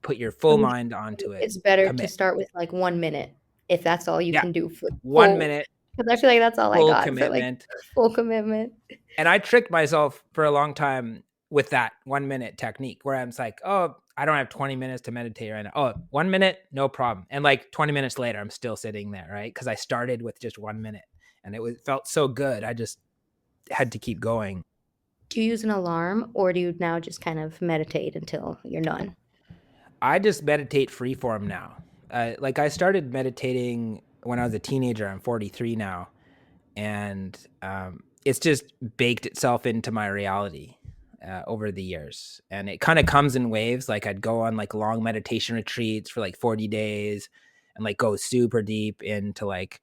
[SPEAKER 2] put your full
[SPEAKER 1] Some
[SPEAKER 2] mind onto it,
[SPEAKER 1] It's better to
[SPEAKER 2] commit.
[SPEAKER 1] start with like 1 minute if that's all you
[SPEAKER 2] Yeah,
[SPEAKER 1] can do for
[SPEAKER 2] 1
[SPEAKER 1] full.
[SPEAKER 2] minute,
[SPEAKER 1] Because I feel like that's all I
[SPEAKER 2] full
[SPEAKER 1] got for like
[SPEAKER 2] commitment.
[SPEAKER 1] full commitment.
[SPEAKER 2] And I tricked myself for a long time with that 1 minute technique where I'm like, oh, I don't have 20 minutes to meditate right now. Oh, 1 minute, no problem. And like 20 minutes later, I'm still sitting there, right? Because I started with just 1 minute and felt so good. I just had to keep going.
[SPEAKER 1] Do you use an alarm or do you now just kind of meditate until you're done?
[SPEAKER 2] I just meditate freeform now. Like I started meditating when I was a teenager. I'm 43 now. And it's just baked itself into my reality over the years, and it kind of comes in waves. Like I'd go on like long meditation retreats for like 40 days and like go super deep into like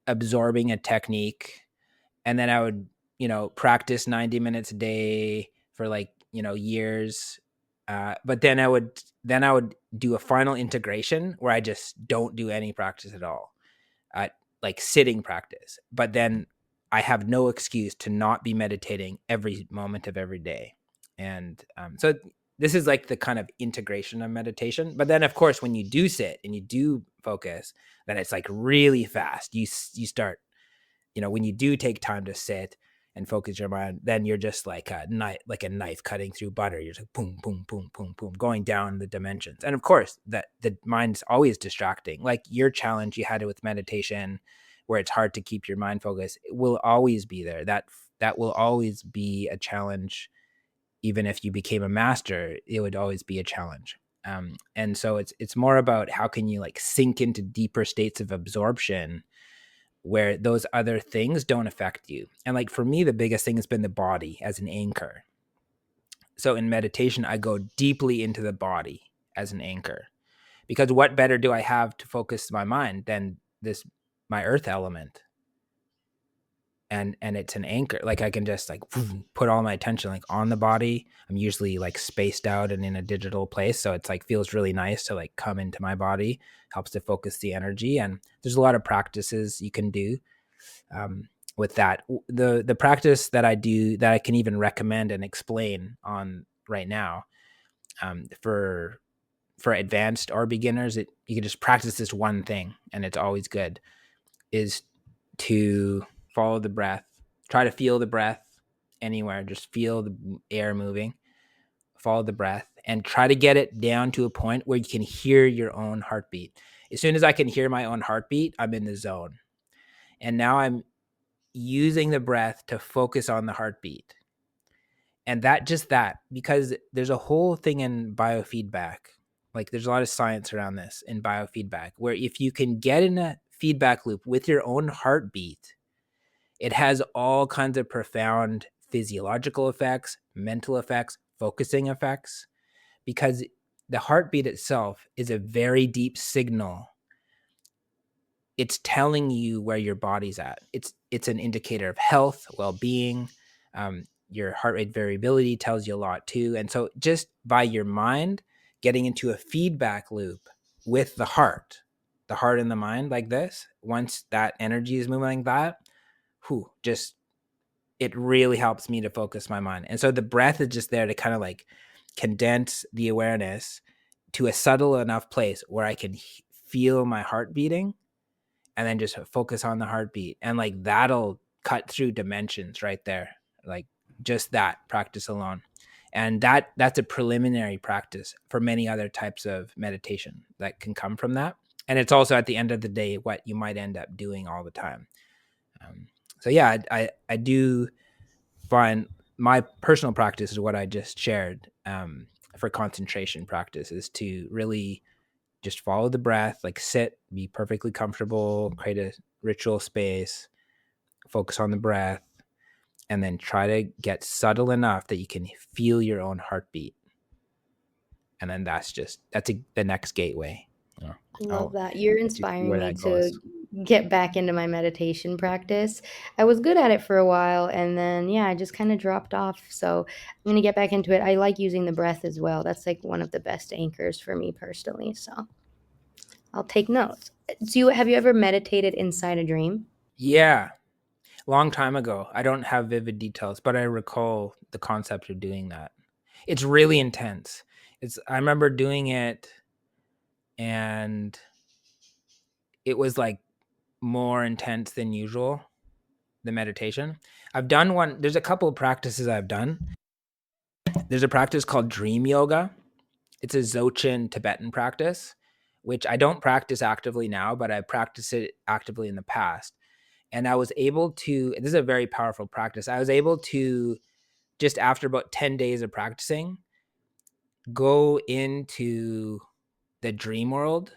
[SPEAKER 2] absorbing a technique, and then I would practice 90 minutes a day for like years, but then I would do a final integration where I just don't do any practice at all, like sitting practice. But then I have no excuse to not be meditating every moment of every day. And so this is like the kind of integration of meditation. But then, of course, when you do sit and you do focus, then it's like really fast. You start, when you do take time to sit and focus your mind, then you're just like a knife cutting through butter. You're just like boom, boom, boom, boom, boom, going down the dimensions. And of course, that the mind's always distracting. Like your challenge you had it with meditation, where it's hard to keep your mind focused, it will always be there. That will always be a challenge. Even if you became a master, it would always be a challenge. And so it's more about how can you like sink into deeper states of absorption where those other things don't affect you. And like for me, the biggest thing has been the body as an anchor. So in meditation, I go deeply into the body as an anchor, because what better do I have to focus my mind than this, my earth element? And it's an anchor. Like I can just like put all my attention like on the body. I'm usually like spaced out and in a digital place, so it's like feels really nice to like come into my body. Helps to focus the energy, and there's a lot of practices you can do with that. The practice that I do that I can even recommend and explain on right now, for advanced or beginners, you can just practice this one thing and it's always good, is to follow the breath. Try to feel the breath anywhere. Just feel the air moving. Follow the breath and try to get it down to a point where you can hear your own heartbeat. As soon as I can hear my own heartbeat, I'm in the zone. And now I'm using the breath to focus on the heartbeat. And that, because there's a whole thing in biofeedback. Like there's a lot of science around this in biofeedback, where if you can get in a feedback loop with your own heartbeat, it has all kinds of profound physiological effects, mental effects, focusing effects, because the heartbeat itself is a very deep signal. It's telling you where your body's at. It's an indicator of health, well-being. Your heart rate variability tells you a lot too. And so just by your mind getting into a feedback loop with the heart and the mind like this, once that energy is moving like that, just it really helps me to focus my mind. And so the breath is just there to kind of like condense the awareness to a subtle enough place where I can feel my heart beating, and then just focus on the heartbeat. And like that'll cut through dimensions right there. Like just that practice alone. And that's a preliminary practice for many other types of meditation that can come from that. And it's also at the end of the day what you might end up doing all the time. So yeah, I do find my personal practice is what I just shared, for concentration practice, is to really just follow the breath, like sit, be perfectly comfortable, create a ritual space, focus on the breath, and then try to get subtle enough that you can feel your own heartbeat. And then the next gateway.
[SPEAKER 1] Love
[SPEAKER 2] I'll
[SPEAKER 1] that. You're
[SPEAKER 2] let you see
[SPEAKER 1] inspiring
[SPEAKER 2] where
[SPEAKER 1] me
[SPEAKER 2] that
[SPEAKER 1] to
[SPEAKER 2] goes.
[SPEAKER 1] get back into my meditation practice. I was good at it for a while, and then, yeah, I just kind of dropped off. So I'm going to get back into it. I like using the breath as well. That's like one of the best anchors for me personally. So I'll take notes. Have you ever meditated inside a dream?
[SPEAKER 2] Yeah. Long time ago. I don't have vivid details, but I recall the concept of doing that. It's really intense. I remember doing it, and it was like more intense than usual, the meditation. I've done one, there's a couple of practices I've done. There's a practice called dream yoga. It's a Dzogchen Tibetan practice, which I don't practice actively now, but I practiced it actively in the past. And I was able to, this is a very powerful practice. I was able to, just after about 10 days of practicing, go into the dream world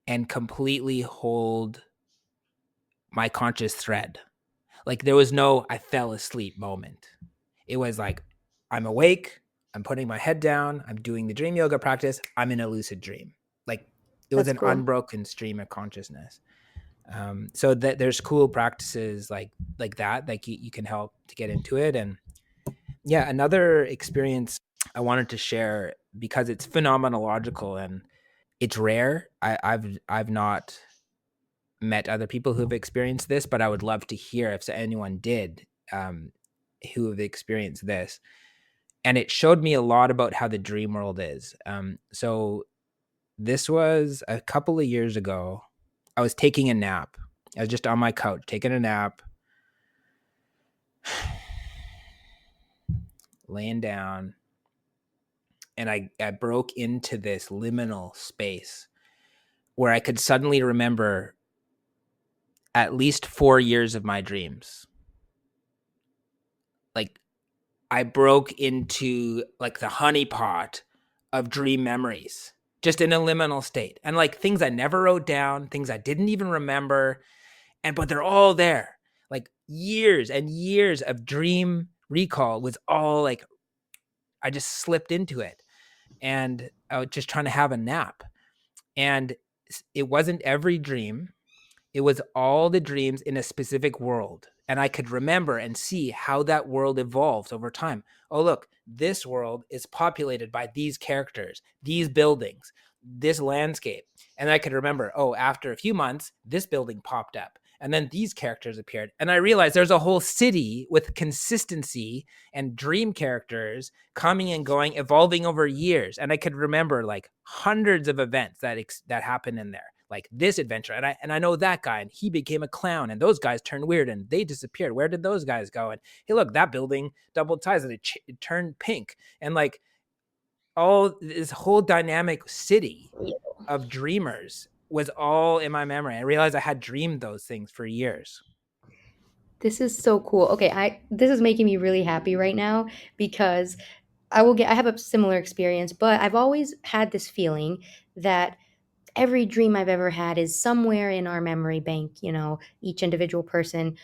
[SPEAKER 2] and completely hold my conscious thread. Like there was no I fell asleep moment. It was like I'm awake, I'm putting my head down, I'm doing the dream yoga practice, I'm in a lucid dream. Like it was
[SPEAKER 1] That's
[SPEAKER 2] an
[SPEAKER 1] cool.
[SPEAKER 2] unbroken stream of consciousness. So that there's cool practices like that, like you can help to get into it. And yeah, another experience I wanted to share, because it's phenomenological and it's rare. I've not met other people who have experienced this, but I would love to hear if anyone did, who have experienced this. And it showed me a lot about how the dream world is. So this was a couple of years ago. I was taking a nap. I was just on my couch taking a nap, laying down, and I broke into this liminal space where I could suddenly remember at least 4 years of my dreams. Like, I broke into like the honeypot of dream memories, just in a liminal state. And like things I never wrote down, things I didn't even remember, but they're all there. Like years and years of dream recall was all like I just slipped into it, and I was just trying to have a nap. And it wasn't every dream. It was all the dreams in a specific world. And I could remember and see how that world evolves over time. Oh, look, this world is populated by these characters, these buildings, this landscape. And I could remember, oh, after a few months, this building popped up. And then these characters appeared. And I realized there's a whole city with consistency and dream characters coming and going, evolving over years. And I could remember like hundreds of events that happened in there, like this adventure, and I know that guy, and he became a clown, and those guys turned weird, and they disappeared. Where did those guys go? And hey, look, that building doubled ties, and it turned pink, and like all this whole dynamic city of dreamers was all in my memory. I realized I had dreamed those things for years.
[SPEAKER 1] This is so cool. Okay, this is making me really happy right now because I have a similar experience, but I've always had this feeling that every dream I've ever had is somewhere in our memory bank, each individual person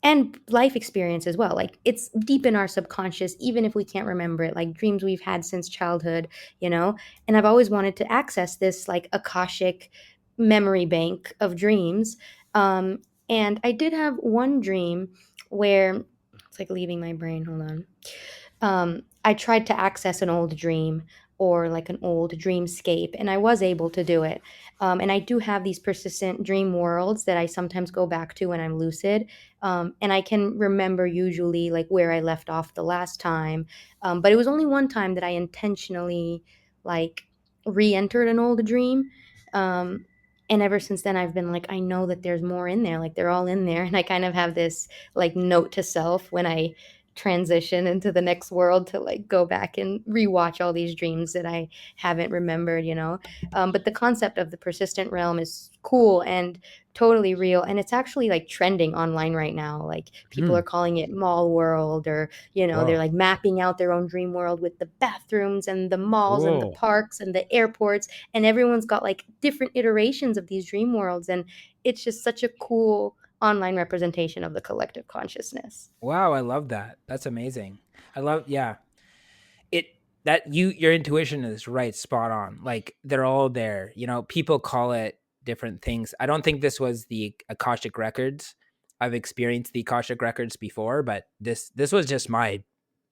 [SPEAKER 1] and life experience as well. Like it's deep in our subconscious, even if we can't remember it, like dreams we've had since childhood, you know? And I've always wanted to access this like Akashic memory bank of dreams. And I did have one dream where it's like leaving my brain. Hold on. I tried to access an old dream or like an old dreamscape, and I was able to do it. And I do have these persistent dream worlds that I sometimes go back to when I'm lucid. And I can remember usually like where I left off the last time. But it was only one time that I intentionally like re-entered an old dream. Um, and ever since then, I've been like, I know that there's more in there. Like they're all in there. And I kind of have this like note to self when I transition into the next world to like go back and rewatch all these dreams that I haven't remembered. But the concept of the persistent realm is cool and totally real. And it's actually like trending online right now. Like people
[SPEAKER 2] Hmm.
[SPEAKER 1] are calling it mall world, or, they're
[SPEAKER 2] Whoa.
[SPEAKER 1] like mapping out their own dream world with the bathrooms and the malls and the
[SPEAKER 2] Cool.
[SPEAKER 1] parks and the airports. And everyone's got like different iterations of these dream worlds. And it's just such a cool online representation of the collective consciousness.
[SPEAKER 2] Wow, I love that. That's amazing. I love, yeah. It that your intuition is right, spot on. Like they're all there. People call it different things. I don't think this was the Akashic records. I've experienced the Akashic records before, but this was just my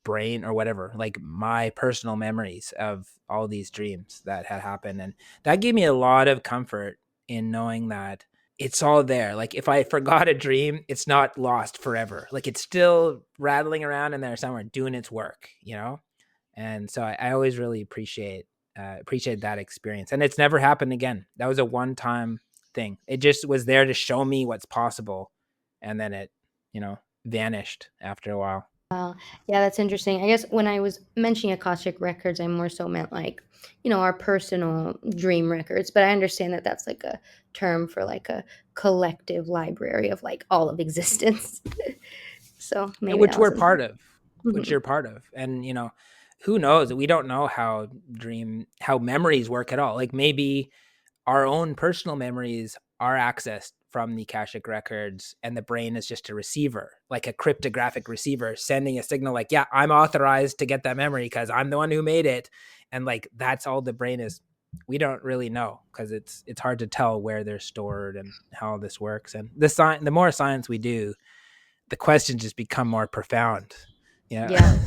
[SPEAKER 2] brain or whatever, like my personal memories of all these dreams that had happened, and that gave me a lot of comfort in knowing that it's all there. Like if I forgot a dream, it's not lost forever. Like it's still rattling around in there somewhere doing its work. And so I always really appreciate that experience, and it's never happened again. That was a one-time thing. It just was there to show me what's possible, and then it vanished after a while.
[SPEAKER 1] Yeah, that's interesting. I guess when I was mentioning Akashic records, I more so meant like, our personal dream records. But I understand that that's like a term for like a collective library of like all of existence. So
[SPEAKER 2] And
[SPEAKER 1] maybe
[SPEAKER 2] which
[SPEAKER 1] that was
[SPEAKER 2] we're
[SPEAKER 1] important.
[SPEAKER 2] part of, which
[SPEAKER 1] Mhm.
[SPEAKER 2] you're part of. And who knows? We don't know how memories work at all. Like maybe our own personal memories are accessed from the Akashic records, and the brain is just a receiver, like a cryptographic receiver sending a signal like, yeah, I'm authorized to get that memory because I'm the one who made it. And like that's all the brain is. We don't really know because it's hard to tell where they're stored and how this works. And the more science we do, the questions just become more profound. Yeah.
[SPEAKER 1] Yeah.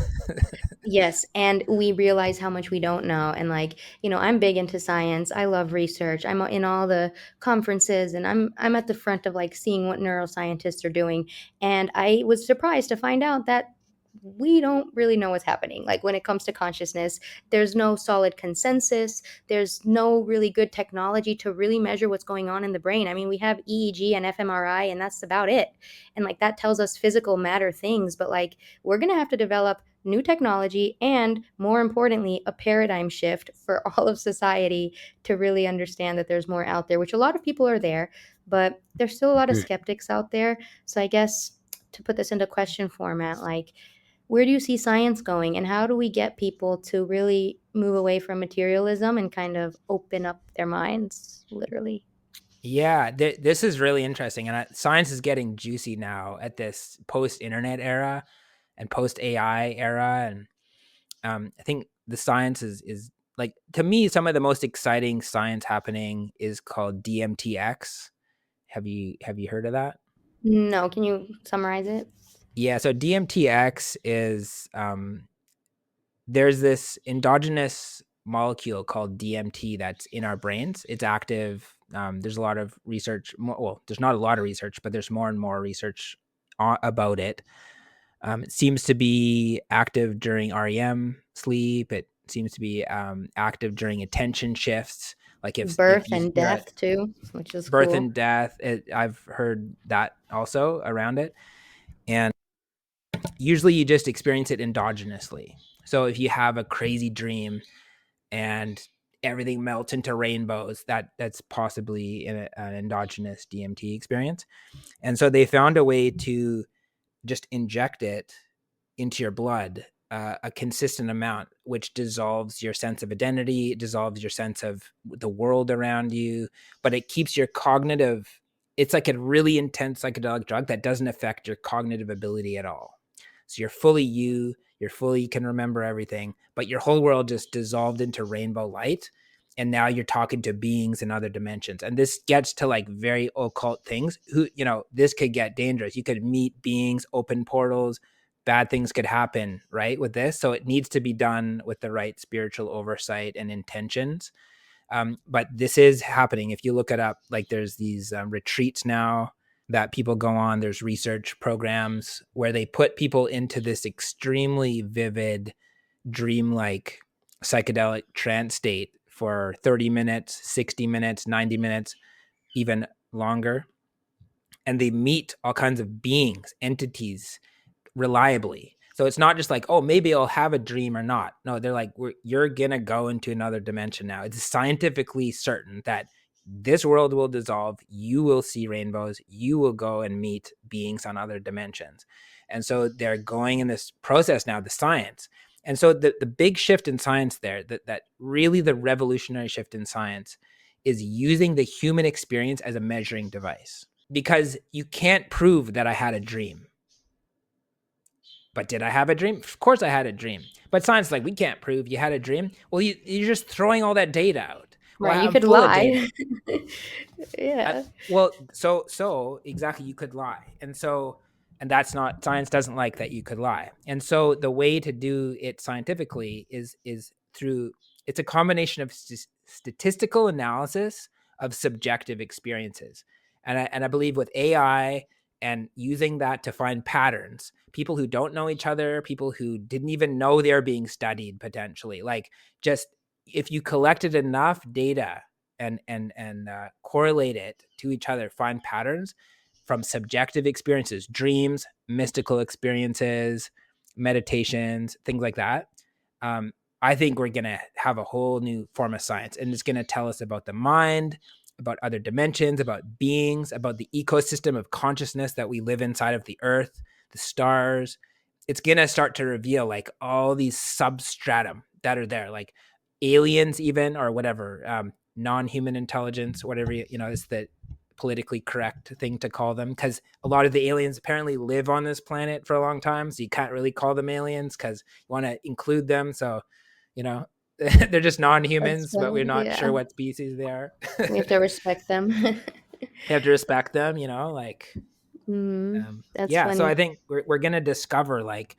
[SPEAKER 1] Yes, and we realize how much we don't know. And like, I'm big into science. I love research. I'm in all the conferences and I'm at the front of like seeing what neuroscientists are doing. And I was surprised to find out that we don't really know what's happening. Like when it comes to consciousness, there's no solid consensus. There's no really good technology to really measure what's going on in the brain. I mean, we have EEG and fMRI and that's about it. And like that tells us physical matter things, but like we're going to have to develop new technology, and more importantly, a paradigm shift for all of society to really understand that there's more out there, which a lot of people are there, but there's still a lot of skeptics out there. So I guess to put this into question format, like, where do you see science going, and how do we get people to really move away from materialism and kind of open up their minds, literally?
[SPEAKER 2] Yeah, this is really interesting, and science is getting juicy now at this post-internet era and post-AI era, and I think the science is like, to me, some of the most exciting science happening is called DMTX. Have you heard of that?
[SPEAKER 1] No, can you summarize it?
[SPEAKER 2] Yeah, so DMTX is there's this endogenous molecule called DMT that's in our brains. It's active. There's a lot of research. Well, there's not a lot of research, but there's more and more research about it. It seems to be active during REM sleep. It seems to be active during attention shifts. Like if
[SPEAKER 1] Birth
[SPEAKER 2] you,
[SPEAKER 1] and
[SPEAKER 2] you're at
[SPEAKER 1] death too, which is
[SPEAKER 2] birth
[SPEAKER 1] cool.
[SPEAKER 2] and death, I've heard that also around it. And usually you just experience it endogenously. So if you have a crazy dream and everything melts into rainbows, that's possibly an endogenous DMT experience. And so they found a way to just inject it into your blood, a consistent amount, which dissolves your sense of identity, it dissolves your sense of the world around you, but it keeps your cognitive. It's like a really intense psychedelic drug that doesn't affect your cognitive ability at all. So you're fully you, you're fully, you can remember everything, but your whole world just dissolved into rainbow light. And now you're talking to beings in other dimensions. And this gets to like very occult things. This could get dangerous. You could meet beings, open portals, bad things could happen, right, with this. So it needs to be done with the right spiritual oversight and intentions. But this is happening. If you look it up, like there's these retreats now that people go on. There's research programs where they put people into this extremely vivid, dreamlike psychedelic trance state for 30 minutes, 60 minutes, 90 minutes, even longer. And they meet all kinds of beings, entities, reliably. So it's not just like, oh, maybe I'll have a dream or not. No, they're like, you're going to go into another dimension now. It's scientifically certain that this world will dissolve. You will see rainbows. You will go and meet beings on other dimensions. And so they're going in this process now, the science. And so the big shift in science there, that really the revolutionary shift in science is using the human experience as a measuring device. Because you can't prove that I had a dream. But did I have a dream? Of course I had a dream. But science is like, we can't prove you had a dream. Well, you're just throwing all that data out. Well,
[SPEAKER 1] Right, you
[SPEAKER 2] I'm
[SPEAKER 1] could
[SPEAKER 2] full of data.
[SPEAKER 1] lie. Yeah.
[SPEAKER 2] Well, so exactly, you could lie. And that's not, science doesn't like that you could lie. And so the way to do it scientifically is through, it's a combination of statistical analysis of subjective experiences. And I believe with AI and using that to find patterns, people who don't know each other, people who didn't even know they're being studied potentially, like, just if you collected enough data and correlate it to each other, find patterns from subjective experiences, dreams, mystical experiences, meditations, things like that. Um, I think we're gonna have a whole new form of science, and it's gonna tell us about the mind, about other dimensions, about beings, about the ecosystem of consciousness that we live inside of the earth, the stars. It's gonna start to reveal like all these substratum that are there, like aliens, even, or whatever, non-human intelligence, whatever is the politically correct thing to call them, because a lot of the aliens apparently live on this planet for a long time, so you can't really call them aliens because you want to include them. So you know they're just
[SPEAKER 1] That's
[SPEAKER 2] non-humans, but we're
[SPEAKER 1] funny,
[SPEAKER 2] not
[SPEAKER 1] yeah.
[SPEAKER 2] sure what species they are.
[SPEAKER 1] We have to respect them.
[SPEAKER 2] You have to respect them, like,
[SPEAKER 1] That's
[SPEAKER 2] yeah. So I
[SPEAKER 1] funny.
[SPEAKER 2] think we're gonna discover, like,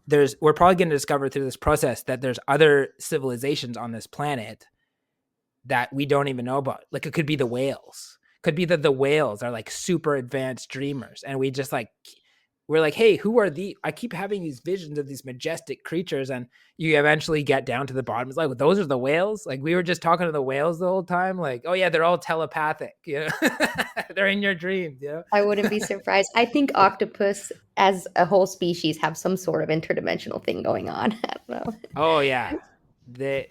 [SPEAKER 2] we're probably gonna discover through this process that there's other civilizations on this planet that we don't even know about. Like, it could be the whales. Could be that the whales are like super advanced dreamers, and we just like we're like, hey, who are I keep having these visions of these majestic creatures, and you eventually get down to the bottom. It's like, well, those are the whales. Like, we were just talking to the whales the whole time. Like, oh yeah, they're all telepathic. They're in your dreams.
[SPEAKER 1] I wouldn't be surprised. I think octopus as a whole species have some sort of interdimensional thing going on. I don't know.
[SPEAKER 2] Oh yeah, they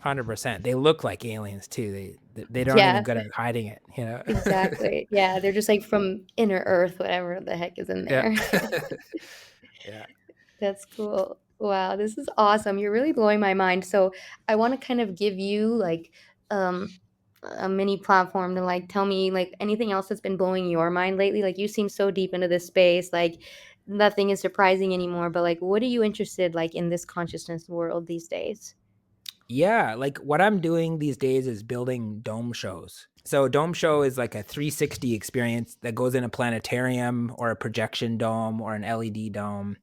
[SPEAKER 2] 100%. They look like aliens too. They aren't even
[SPEAKER 1] Yeah,
[SPEAKER 2] good at hiding it.
[SPEAKER 1] exactly. Yeah, they're just like from inner Earth, whatever the heck is in
[SPEAKER 2] Yeah.
[SPEAKER 1] there.
[SPEAKER 2] Yeah.
[SPEAKER 1] That's cool. Wow, this is awesome. You're really blowing my mind. So I want to kind of give you like um a mini platform to like tell me like anything else that's been blowing your mind lately. Like you seem so deep into this space, like nothing is surprising anymore, but like what are you interested like in this consciousness world these days?
[SPEAKER 2] Yeah, like what I'm doing these days is building dome shows. So dome show is like a 360 experience that goes in a planetarium or a projection dome or an LED dome,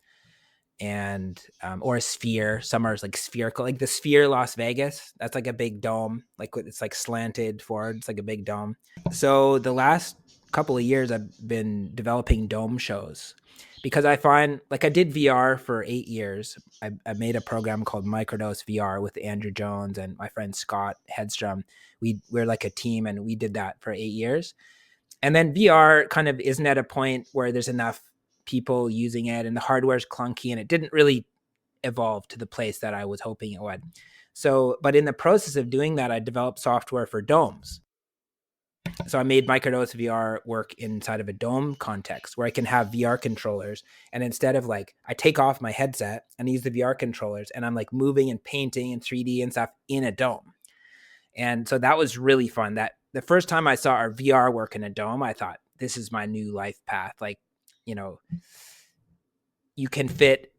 [SPEAKER 2] and or a sphere. Some are like spherical, like the Sphere Las Vegas. That's like a big dome, like it's like slanted forward. It's like a big dome. So the last couple of years, I've been developing dome shows because I find, like, I did VR for 8 years. I made a program called Microdose VR with Andrew Jones and my friend Scott Hedstrom. We're like a team, and we did that for 8 years. And then VR kind of isn't at a point where there's enough people using it, and the hardware's clunky, and it didn't really evolve to the place that I was hoping it would. So, but in the process of doing that, I developed software for domes. So I made Microdose VR work inside of a dome context where I can have VR controllers. And instead of like, I take off my headset and use the VR controllers, and I'm like moving and painting and 3D and stuff in a dome. And so that was really fun. That the first time I saw our VR work in a dome, I thought, this is my new life path. Like, you know, you can fit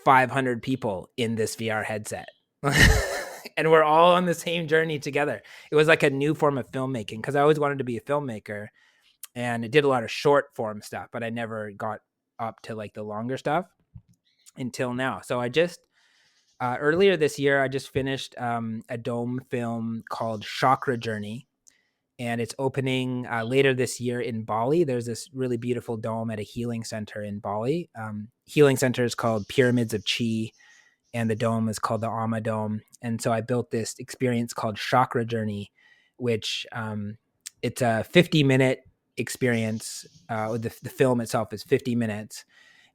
[SPEAKER 2] 500 people in this VR headset. And we're all on the same journey together. It was like a new form of filmmaking, because I always wanted to be a filmmaker, and it did a lot of short form stuff, but I never got up to like the longer stuff until now. So I just earlier this year, I just finished a dome film called Chakra Journey, and it's opening later this year in Bali. There's this really beautiful dome at a healing center in Bali. Healing center is called Pyramids of Chi, and the dome is called the Amma Dome. And so I built this experience called Chakra Journey, which it's a 50-minute experience. The film itself is 50 minutes,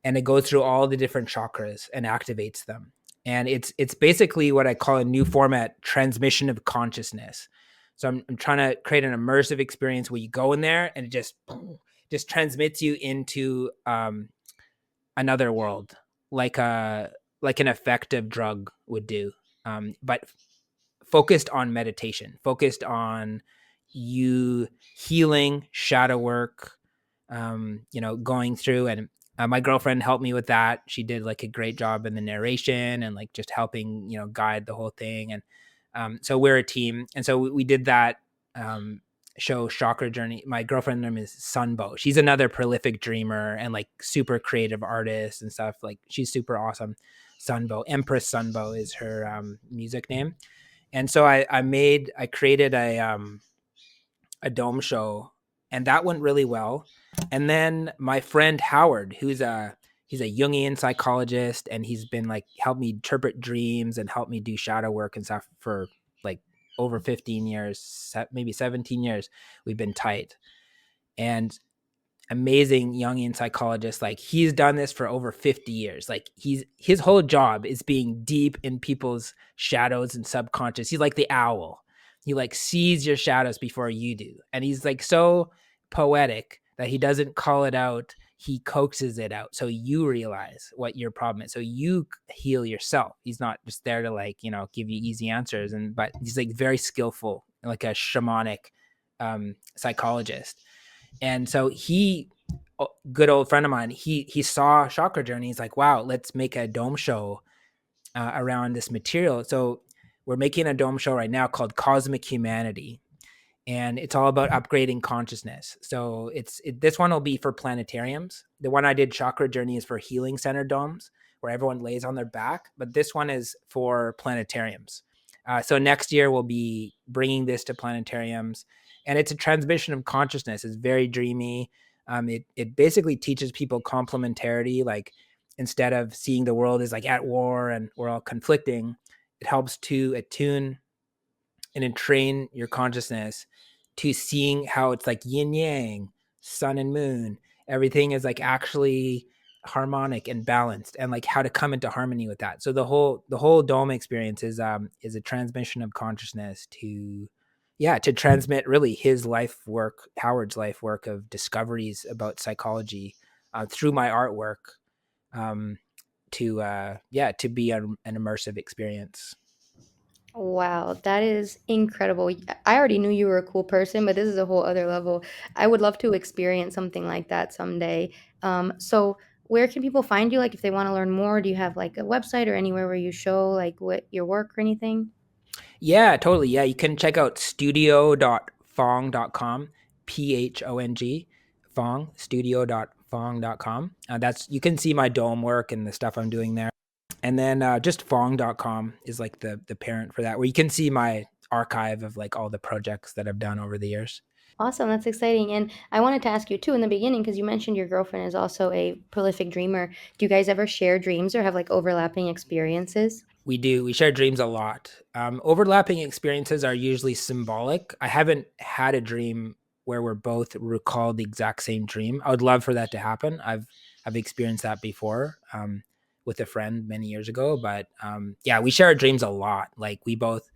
[SPEAKER 2] and it goes through all the different chakras and activates them. And it's basically what I call a new format transmission of consciousness. So I'm trying to create an immersive experience where you go in there and it just transmits you into another world, like an effective drug would do, but focused on meditation, focused on you healing, shadow work, going through. And my girlfriend helped me with that. She did like a great job in the narration and like just helping, guide the whole thing. And so we're a team. And so we did that show, Chakra Journey. My girlfriend's name is Sunbow. She's another prolific dreamer and like super creative artist and stuff. Like, she's super awesome. Sunbow, Empress Sunbow is her music name. And so I created a dome show, and that went really well. And then my friend Howard, he's a Jungian psychologist, and he's been like helped me interpret dreams and helped me do shadow work and stuff for like over 15 years, maybe 17 years. We've been tight. And amazing Jungian psychologist. Like, he's done this for over 50 years. Like, his whole job is being deep in people's shadows and subconscious. He's like the owl. He like sees your shadows before you do. And he's like so poetic that he doesn't call it out. He coaxes it out. So you realize what your problem is. So you heal yourself. He's not just there to like, give you easy answers. But he's like very skillful, like a shamanic psychologist. And so good old friend of mine, he saw Chakra Journey. He's like, wow, let's make a dome show around this material. So we're making a dome show right now called Cosmic Humanity, and it's all about upgrading consciousness. So this one will be for planetariums. The one I did, Chakra Journey, is for healing center domes where everyone lays on their back, but this one is for planetariums. So next year we'll be bringing this to planetariums, and it's a transmission of consciousness. It's very dreamy. It basically teaches people complementarity. Like instead of seeing the world as like at war and we're all conflicting, it helps to attune and entrain your consciousness to seeing how it's like yin yang, sun and moon. Everything is like actually harmonic and balanced, and like how to come into harmony with that. So the whole dome experience is a transmission of consciousness to, yeah, to transmit really his life work, Howard's life work of discoveries about psychology through my artwork, um, to yeah, to be an immersive experience.
[SPEAKER 1] Wow, that is incredible. I already knew you were a cool person, but this is a whole other level. I would love to experience something like that someday. So where can people find you? Like if they want to learn more, do you have like a website or anywhere where you show like what your work or anything?
[SPEAKER 2] Yeah, totally. Yeah, you can check out studio.phong.com, Phong, Phong, studio.phong.com. That's, you can see my dome work and the stuff I'm doing there. And then just Phong.com is like the parent for that, where you can see my archive of like all the projects that I've done over the years.
[SPEAKER 1] Awesome, that's exciting. And I wanted to ask you too in the beginning, because you mentioned your girlfriend is also a prolific dreamer. Do you guys ever share dreams or have like overlapping experiences?
[SPEAKER 2] We do. We share dreams a lot. Overlapping experiences are usually symbolic. I haven't had a dream where we're both recall the exact same dream. I would love for that to happen. I've experienced that before with a friend many years ago. But yeah, we share our dreams a lot. Like we both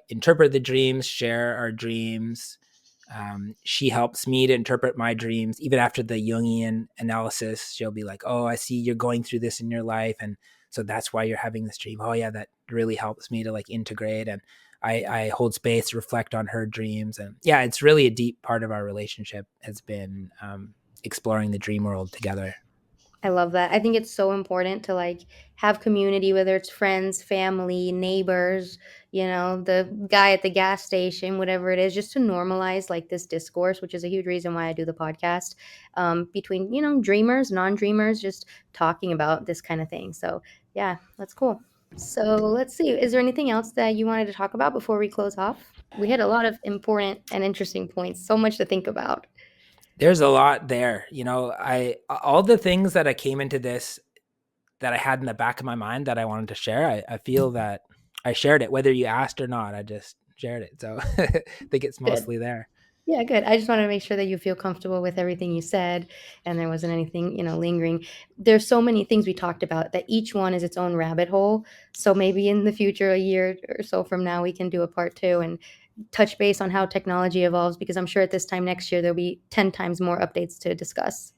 [SPEAKER 2] interpret the dreams, share our dreams. She helps me to interpret my dreams. Even after the Jungian analysis, she'll be like, "Oh, I see you're going through this in your life, and so that's why you're having this dream." Oh, yeah, that really helps me to like integrate, and I hold space, reflect on her dreams, and yeah, it's really a deep part of our relationship has been exploring the dream world together.
[SPEAKER 1] I love that. I think it's so important to like have community, whether it's friends, family, neighbors, the guy at the gas station, whatever it is, just to normalize like this discourse, which is a huge reason why I do the podcast, between, dreamers, non dreamers, just talking about this kind of thing. So, yeah, that's cool. So, let's see. Is there anything else that you wanted to talk about before we close off? We had a lot of important and interesting points, so much to think about.
[SPEAKER 2] There's a lot there, I all the things that I came into this that I had in the back of my mind that I wanted to share. I feel that I shared it, whether you asked or not. I just shared it. So I think it's
[SPEAKER 1] Good.
[SPEAKER 2] mostly there.
[SPEAKER 1] Yeah, good. I just wanted to make sure that you feel comfortable with everything you said and there wasn't anything, lingering. There's so many things we talked about that each one is its own rabbit hole. So maybe in the future, a year or so from now, we can do a part two and touch base on how technology evolves, because I'm sure at this time next year, there'll be 10 times more updates to discuss.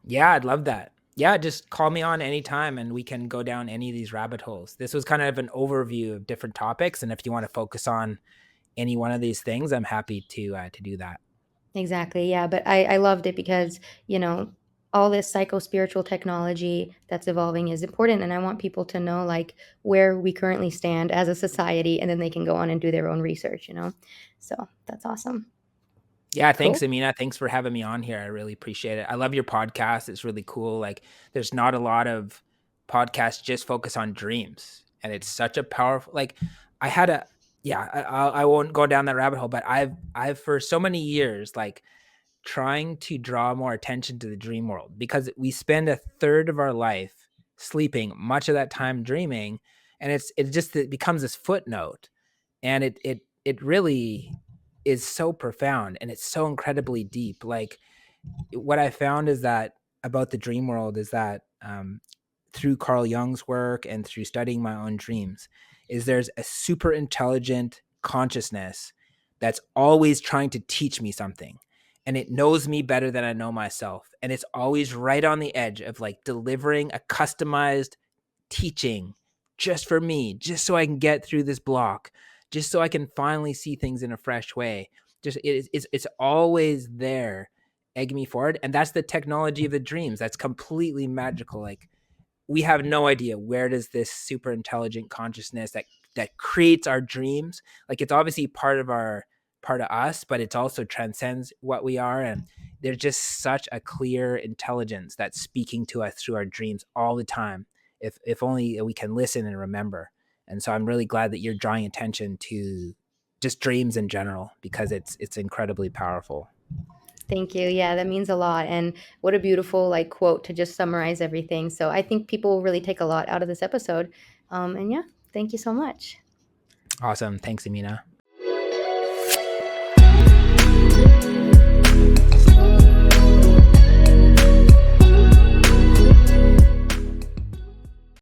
[SPEAKER 2] Yeah, I'd love that. Yeah, just call me on anytime and we can go down any of these rabbit holes. This was kind of an overview of different topics. And if you want to focus on any one of these things, I'm happy to do that.
[SPEAKER 1] Exactly. Yeah. But I loved it because, all this psychospiritual technology that's evolving is important. And I want people to know like where we currently stand as a society, and then they can go on and do their own research. So that's awesome.
[SPEAKER 2] Yeah, thanks,
[SPEAKER 1] Cool.
[SPEAKER 2] Amina. Thanks for having me on here. I really appreciate it. I love your podcast. It's really cool. Like, there's not a lot of podcasts just focus on dreams, and it's such a powerful. Like, I had a yeah. I won't go down that rabbit hole, but I've for so many years like trying to draw more attention to the dream world because we spend a third of our life sleeping, much of that time dreaming, and it becomes this footnote, and it really is so profound and it's so incredibly deep. Like what I found is that about the dream world is that through Carl Jung's work and through studying my own dreams, is there's a super intelligent consciousness that's always trying to teach me something. And it knows me better than I know myself. And it's always right on the edge of like delivering a customized teaching just for me, just so I can get through this block, just so I can finally see things in a fresh way. Just it's always there, egging me forward. And that's the technology of the dreams. That's completely magical. Like we have no idea where does this super intelligent consciousness that creates our dreams, like it's obviously part of us, but it's also transcends what we are, and there's just such a clear intelligence that's speaking to us through our dreams all the time, if only we can listen and remember. And so I'm really glad that you're drawing attention to just dreams in general because it's incredibly powerful.
[SPEAKER 1] Thank you. Yeah, that means a lot. And what a beautiful like quote to just summarize everything. So I think people will really take a lot out of this episode. And yeah, thank you so much.
[SPEAKER 2] Awesome. Thanks, Amina.